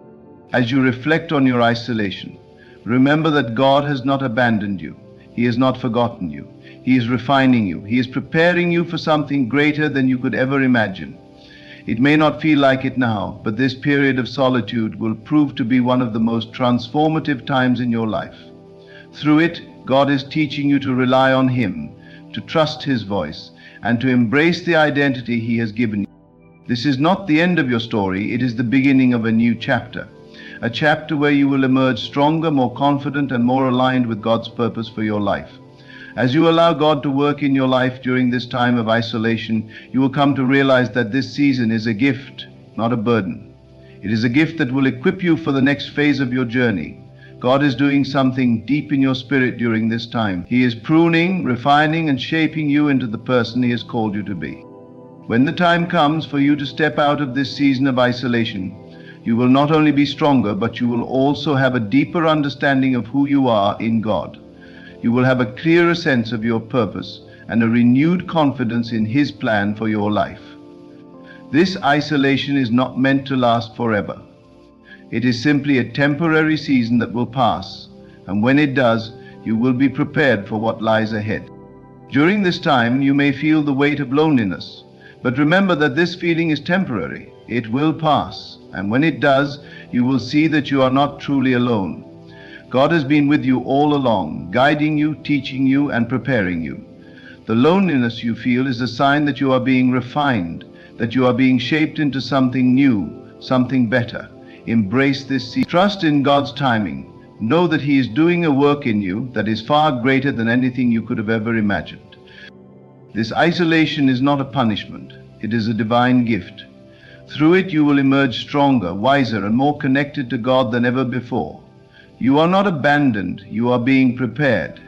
As you reflect on your isolation, remember that God has not abandoned you. He has not forgotten you. He is refining you. He is preparing you for something greater than you could ever imagine. It may not feel like it now, but this period of solitude will prove to be one of the most transformative times in your life. Through it, God is teaching you to rely on Him, to trust His voice, and to embrace the identity He has given you. This is not the end of your story, it is the beginning of a new chapter. A chapter where you will emerge stronger, more confident, and more aligned with God's purpose for your life. As you allow God to work in your life during this time of isolation, you will come to realize that this season is a gift, not a burden. It is a gift that will equip you for the next phase of your journey. God is doing something deep in your spirit during this time. He is pruning, refining, and shaping you into the person He has called you to be. When the time comes for you to step out of this season of isolation, you will not only be stronger, but you will also have a deeper understanding of who you are in God. You will have a clearer sense of your purpose and a renewed confidence in His plan for your life. This isolation is not meant to last forever. It is simply a temporary season that will pass, and when it does, you will be prepared for what lies ahead. During this time, you may feel the weight of loneliness, but remember that this feeling is temporary. It will pass, and when it does, you will see that you are not truly alone. God has been with you all along, guiding you, teaching you, and preparing you. The loneliness you feel is a sign that you are being refined, that you are being shaped into something new, something better. Embrace this season. Trust in God's timing. Know that He is doing a work in you that is far greater than anything you could have ever imagined. This isolation is not a punishment. It is a divine gift. Through it you will emerge stronger, wiser, and more connected to God than ever before. You are not abandoned. You are being prepared.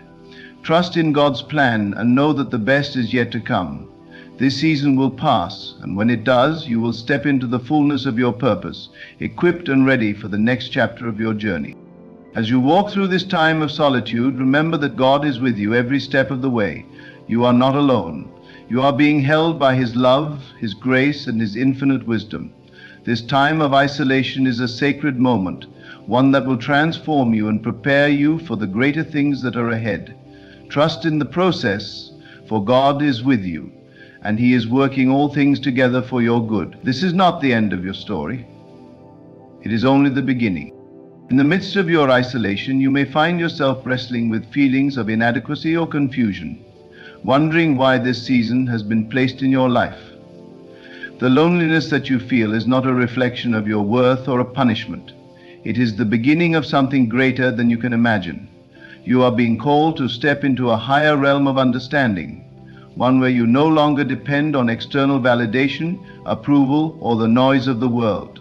Trust in God's plan and know that the best is yet to come. This season will pass, and when it does, you will step into the fullness of your purpose, equipped and ready for the next chapter of your journey. As you walk through this time of solitude, remember that God is with you every step of the way. You are not alone. You are being held by His love, His grace, and His infinite wisdom. This time of isolation is a sacred moment, one that will transform you and prepare you for the greater things that are ahead. Trust in the process, for God is with you, and He is working all things together for your good. This is not the end of your story. It is only the beginning. In the midst of your isolation, you may find yourself wrestling with feelings of inadequacy or confusion, wondering why this season has been placed in your life. The loneliness that you feel is not a reflection of your worth or a punishment. It is the beginning of something greater than you can imagine. You are being called to step into a higher realm of understanding, one where you no longer depend on external validation, approval, or the noise of the world.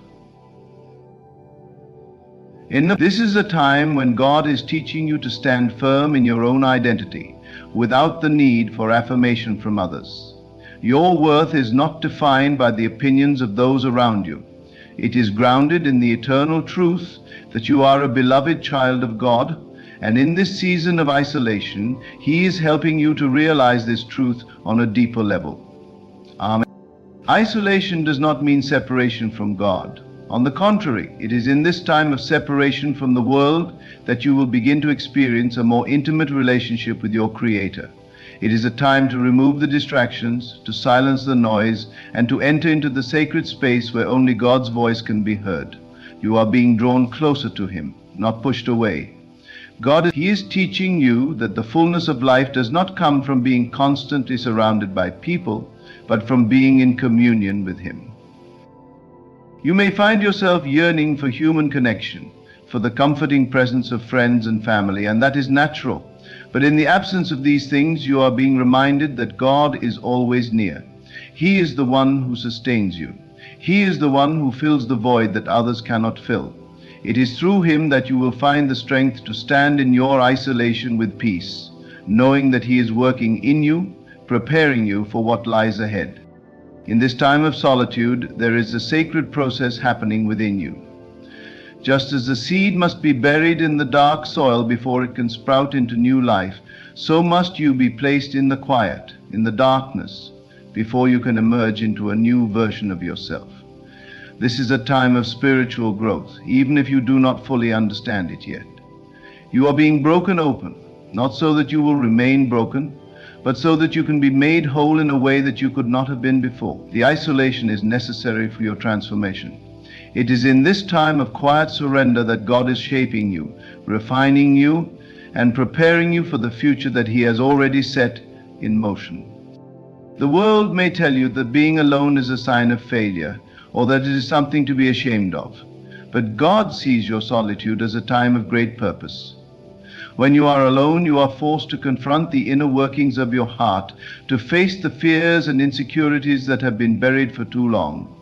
This is a time when God is teaching you to stand firm in your own identity, without the need for affirmation from others. Your worth is not defined by the opinions of those around you. It is grounded in the eternal truth that you are a beloved child of God, and in this season of isolation, He is helping you to realize this truth on a deeper level. Amen. Isolation does not mean separation from God. On the contrary, it is in this time of separation from the world that you will begin to experience a more intimate relationship with your Creator. It is a time to remove the distractions, to silence the noise, and to enter into the sacred space where only God's voice can be heard. You are being drawn closer to Him, not pushed away. He is teaching you that the fullness of life does not come from being constantly surrounded by people, but from being in communion with Him. You may find yourself yearning for human connection, for the comforting presence of friends and family, and that is natural. But in the absence of these things, you are being reminded that God is always near. He is the one who sustains you. He is the one who fills the void that others cannot fill. It is through Him that you will find the strength to stand in your isolation with peace, knowing that He is working in you, preparing you for what lies ahead. In this time of solitude, there is a sacred process happening within you. Just as the seed must be buried in the dark soil before it can sprout into new life, so must you be placed in the quiet, in the darkness, before you can emerge into a new version of yourself. This is a time of spiritual growth, even if you do not fully understand it yet. You are being broken open, not so that you will remain broken, but so that you can be made whole in a way that you could not have been before. The isolation is necessary for your transformation. It is in this time of quiet surrender that God is shaping you, refining you, and preparing you for the future that He has already set in motion. The world may tell you that being alone is a sign of failure, or that it is something to be ashamed of. But God sees your solitude as a time of great purpose. When you are alone, you are forced to confront the inner workings of your heart, to face the fears and insecurities that have been buried for too long.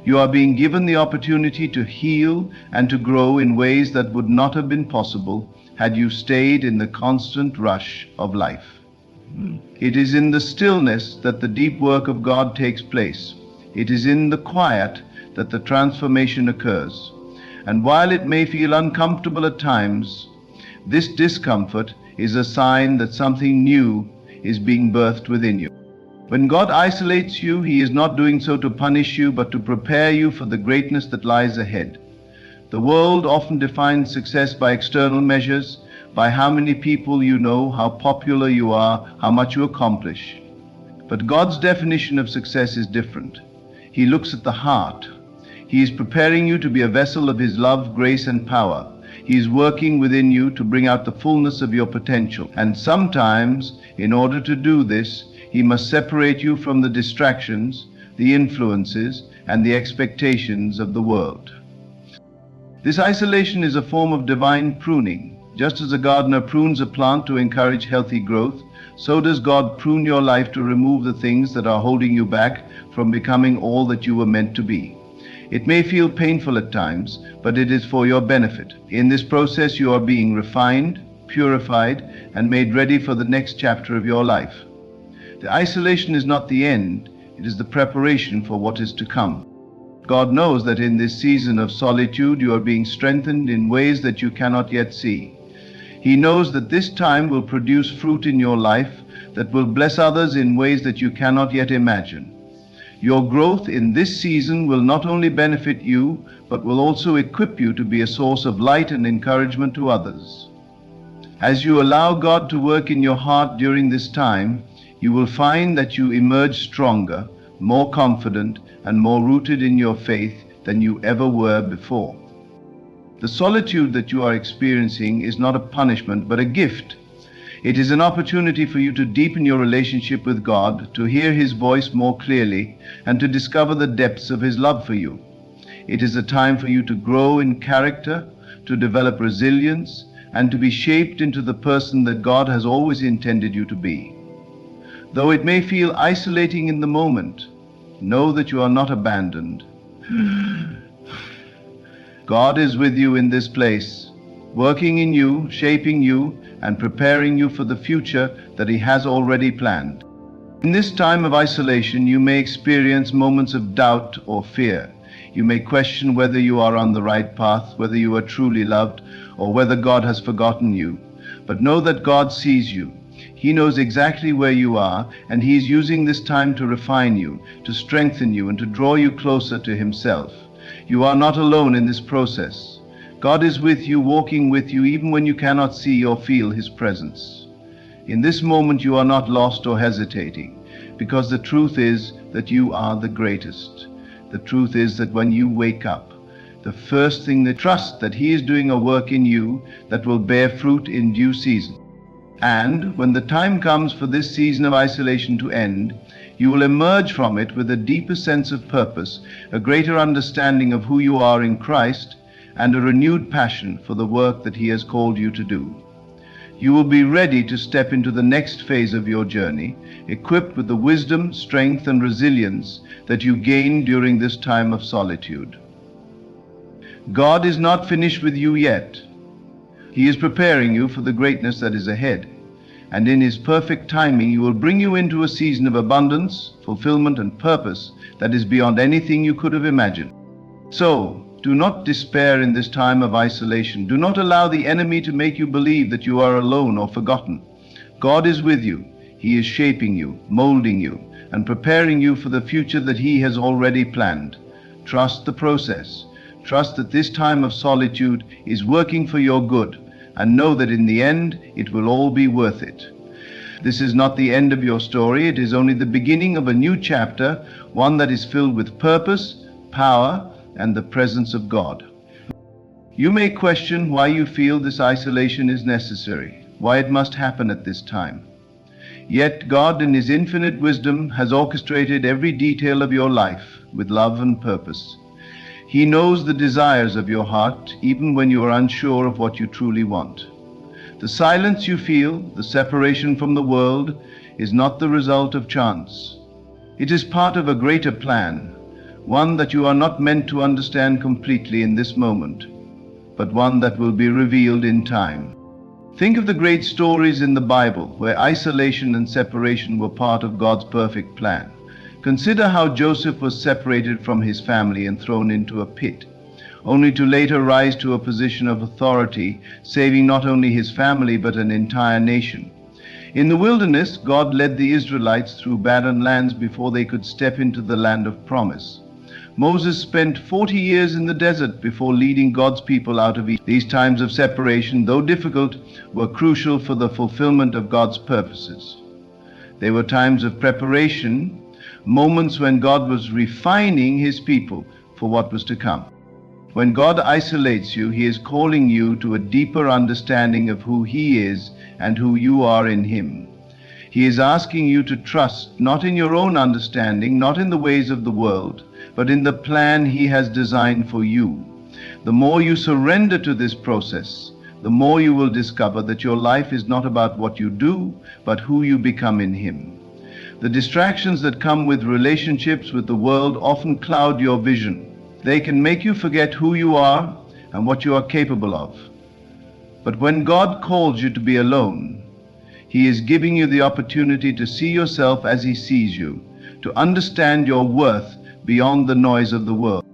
You are being given the opportunity to heal and to grow in ways that would not have been possible had you stayed in the constant rush of life. It is in the stillness that the deep work of God takes place. It is in the quiet that the transformation occurs. And while it may feel uncomfortable at times, this discomfort is a sign that something new is being birthed within you. When God isolates you, He is not doing so to punish you, but to prepare you for the greatness that lies ahead. The world often defines success by external measures, by how many people you know, how popular you are, how much you accomplish. But God's definition of success is different. He looks at the heart. He is preparing you to be a vessel of His love, grace, and power. He is working within you to bring out the fullness of your potential. And sometimes, in order to do this, He must separate you from the distractions, the influences, and the expectations of the world. This isolation is a form of divine pruning. Just as a gardener prunes a plant to encourage healthy growth, so does God prune your life to remove the things that are holding you back from becoming all that you were meant to be. It may feel painful at times, but it is for your benefit. In this process, you are being refined, purified, and made ready for the next chapter of your life. The isolation is not the end, it is the preparation for what is to come. God knows that in this season of solitude, you are being strengthened in ways that you cannot yet see. He knows that this time will produce fruit in your life that will bless others in ways that you cannot yet imagine. Your growth in this season will not only benefit you, but will also equip you to be a source of light and encouragement to others. As you allow God to work in your heart during this time, you will find that you emerge stronger, more confident, and more rooted in your faith than you ever were before. The solitude that you are experiencing is not a punishment, but a gift. It is an opportunity for you to deepen your relationship with God, to hear His voice more clearly, and to discover the depths of His love for you. It is a time for you to grow in character, to develop resilience, and to be shaped into the person that God has always intended you to be. Though it may feel isolating in the moment, know that you are not abandoned. God is with you in this place, working in you, shaping you, and preparing you for the future that He has already planned. In this time of isolation, you may experience moments of doubt or fear. You may question whether you are on the right path, whether you are truly loved, or whether God has forgotten you. But know that God sees you. He knows exactly where you are, and He is using this time to refine you, to strengthen you, and to draw you closer to Himself. You are not alone in this process. God is with you, walking with you, even when you cannot see or feel His presence. In this moment, you are not lost or hesitating, because the truth is that you are the greatest. The truth is that when you wake up, the first thing that trust that He is doing a work in you that will bear fruit in due season. And when the time comes for this season of isolation to end, you will emerge from it with a deeper sense of purpose, a greater understanding of who you are in Christ, and a renewed passion for the work that He has called you to do. You will be ready to step into the next phase of your journey, equipped with the wisdom, strength, and resilience that you gained during this time of solitude. God is not finished with you yet. He is preparing you for the greatness that is ahead, and in His perfect timing He will bring you into a season of abundance, fulfillment, and purpose that is beyond anything you could have imagined. So, do not despair in this time of isolation. Do not allow the enemy to make you believe that you are alone or forgotten. God is with you. He is shaping you, molding you, and preparing you for the future that He has already planned. Trust the process. Trust that this time of solitude is working for your good, and know that in the end it will all be worth it. This is not the end of your story. It is only the beginning of a new chapter, one that is filled with purpose, power, and the presence of God. You may question why you feel this isolation is necessary, why it must happen at this time. Yet God, in His infinite wisdom, has orchestrated every detail of your life with love and purpose. He knows the desires of your heart, even when you are unsure of what you truly want. The silence you feel, the separation from the world, is not the result of chance. It is part of a greater plan, one that you are not meant to understand completely in this moment, but one that will be revealed in time. Think of the great stories in the Bible where isolation and separation were part of God's perfect plan. Consider how Joseph was separated from his family and thrown into a pit, only to later rise to a position of authority, saving not only his family but an entire nation. In the wilderness, God led the Israelites through barren lands before they could step into the land of promise. Moses spent 40 years in the desert before leading God's people out of Egypt. These times of separation, though difficult, were crucial for the fulfillment of God's purposes. They were times of preparation, moments when God was refining His people for what was to come. When God isolates you, He is calling you to a deeper understanding of who He is and who you are in Him. He is asking you to trust not in your own understanding, not in the ways of the world, but in the plan He has designed for you. The more you surrender to this process, the more you will discover that your life is not about what you do, but who you become in Him. The distractions that come with relationships with the world often cloud your vision. They can make you forget who you are and what you are capable of. But when God calls you to be alone, He is giving you the opportunity to see yourself as He sees you, to understand your worth beyond the noise of the world.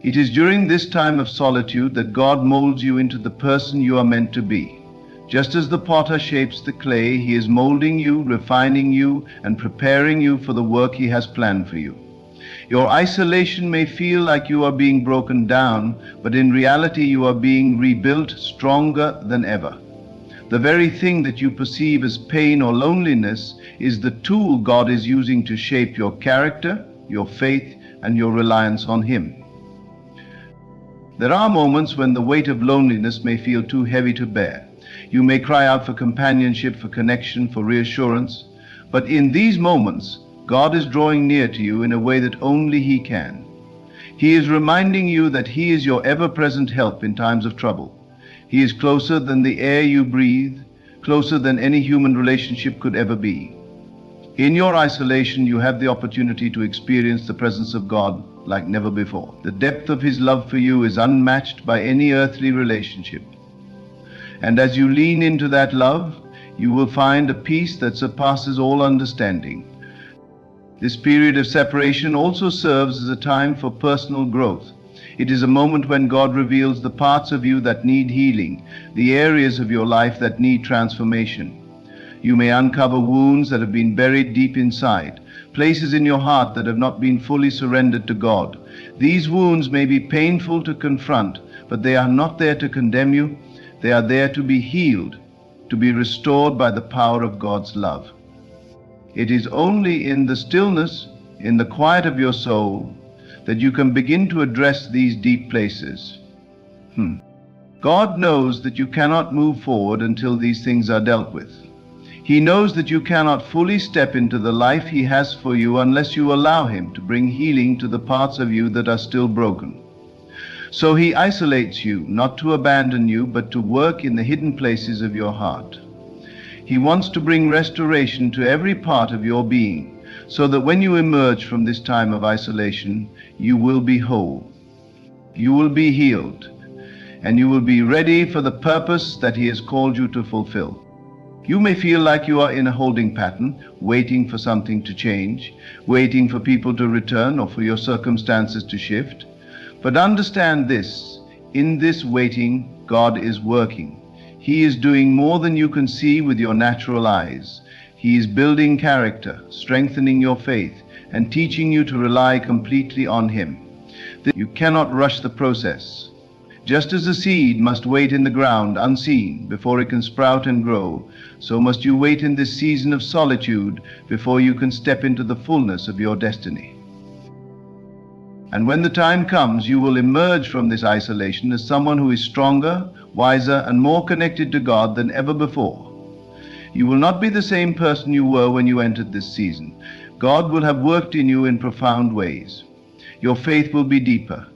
It is during this time of solitude that God molds you into the person you are meant to be. Just as the potter shapes the clay, He is molding you, refining you, and preparing you for the work He has planned for you. Your isolation may feel like you are being broken down, but in reality you are being rebuilt stronger than ever. The very thing that you perceive as pain or loneliness is the tool God is using to shape your character, your faith, and your reliance on Him. There are moments when the weight of loneliness may feel too heavy to bear. You may cry out for companionship, for connection, for reassurance. But in these moments, God is drawing near to you in a way that only He can. He is reminding you that He is your ever-present help in times of trouble. He is closer than the air you breathe, closer than any human relationship could ever be. In your isolation, you have the opportunity to experience the presence of God like never before. The depth of His love for you is unmatched by any earthly relationship. And as you lean into that love, you will find a peace that surpasses all understanding. This period of separation also serves as a time for personal growth. It is a moment when God reveals the parts of you that need healing, the areas of your life that need transformation. You may uncover wounds that have been buried deep inside, places in your heart that have not been fully surrendered to God. These wounds may be painful to confront, but they are not there to condemn you. They are there to be healed, to be restored by the power of God's love. It is only in the stillness, in the quiet of your soul, that you can begin to address these deep places. God knows that you cannot move forward until these things are dealt with. He knows that you cannot fully step into the life He has for you unless you allow Him to bring healing to the parts of you that are still broken. So He isolates you, not to abandon you, but to work in the hidden places of your heart. He wants to bring restoration to every part of your being, so that when you emerge from this time of isolation, you will be whole. You will be healed, and you will be ready for the purpose that He has called you to fulfill. You may feel like you are in a holding pattern, waiting for something to change, waiting for people to return or for your circumstances to shift. But understand this, in this waiting, God is working. He is doing more than you can see with your natural eyes. He is building character, strengthening your faith, and teaching you to rely completely on Him. You cannot rush the process. Just as a seed must wait in the ground unseen before it can sprout and grow, so must you wait in this season of solitude before you can step into the fullness of your destiny. And when the time comes, you will emerge from this isolation as someone who is stronger, wiser, and more connected to God than ever before. You will not be the same person you were when you entered this season. God will have worked in you in profound ways. Your faith will be deeper.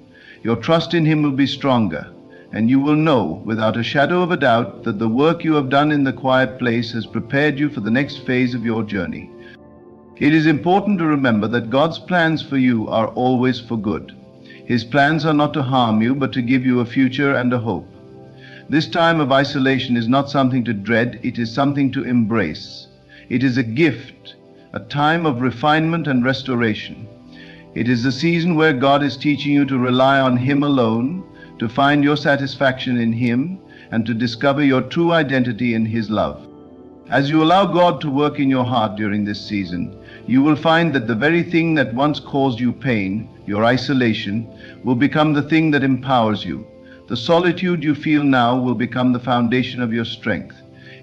Your trust in Him will be stronger, and you will know without a shadow of a doubt that the work you have done in the quiet place has prepared you for the next phase of your journey. It is important to remember that God's plans for you are always for good. His plans are not to harm you, but to give you a future and a hope. This time of isolation is not something to dread, it is something to embrace. It is a gift, a time of refinement and restoration. It is the season where God is teaching you to rely on Him alone, to find your satisfaction in Him, and to discover your true identity in His love. As you allow God to work in your heart during this season, you will find that the very thing that once caused you pain, your isolation, will become the thing that empowers you. The solitude you feel now will become the foundation of your strength.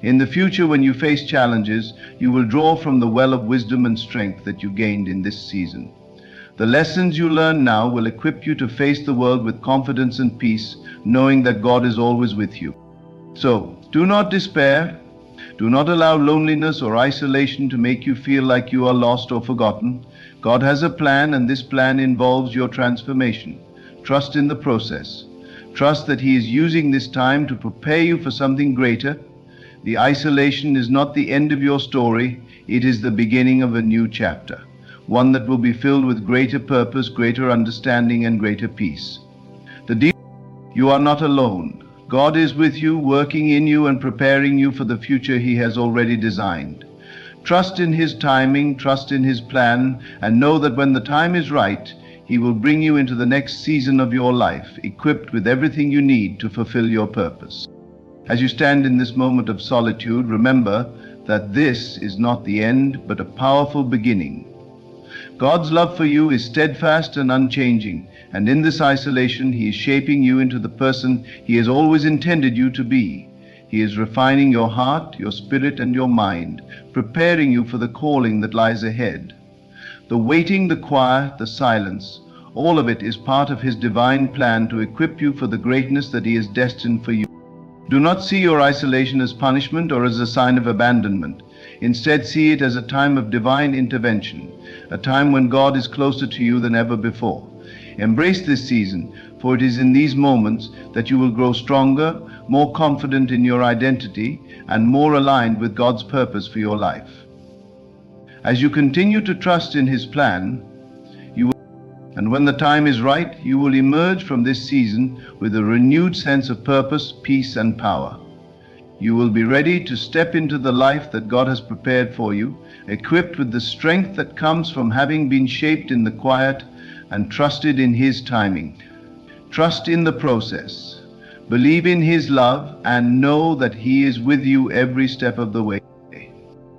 In the future, when you face challenges, you will draw from the well of wisdom and strength that you gained in this season. The lessons you learn now will equip you to face the world with confidence and peace, knowing that God is always with you. So, do not despair. Do not allow loneliness or isolation to make you feel like you are lost or forgotten. God has a plan, and this plan involves your transformation. Trust in the process. Trust that He is using this time to prepare you for something greater. The isolation is not the end of your story. It is the beginning of a new chapter, one that will be filled with greater purpose, greater understanding, and greater peace. You are not alone. God is with you, working in you and preparing you for the future He has already designed. Trust in His timing, trust in His plan, and know that when the time is right, He will bring you into the next season of your life, equipped with everything you need to fulfill your purpose. As you stand in this moment of solitude, remember that this is not the end, but a powerful beginning. God's love for you is steadfast and unchanging, and in this isolation He is shaping you into the person He has always intended you to be. He is refining your heart, your spirit, and your mind, preparing you for the calling that lies ahead. The waiting, the quiet, the silence, all of it is part of His divine plan to equip you for the greatness that He has destined for you. Do not see your isolation as punishment or as a sign of abandonment. Instead, see it as a time of divine intervention, a time when God is closer to you than ever before. Embrace this season, for it is in these moments that you will grow stronger, more confident in your identity, and more aligned with God's purpose for your life. As you continue to trust in His plan, and when the time is right, you will emerge from this season with a renewed sense of purpose, peace, and power. You will be ready to step into the life that God has prepared for you, equipped with the strength that comes from having been shaped in the quiet and trusted in His timing. Trust in the process. Believe in His love and know that He is with you every step of the way.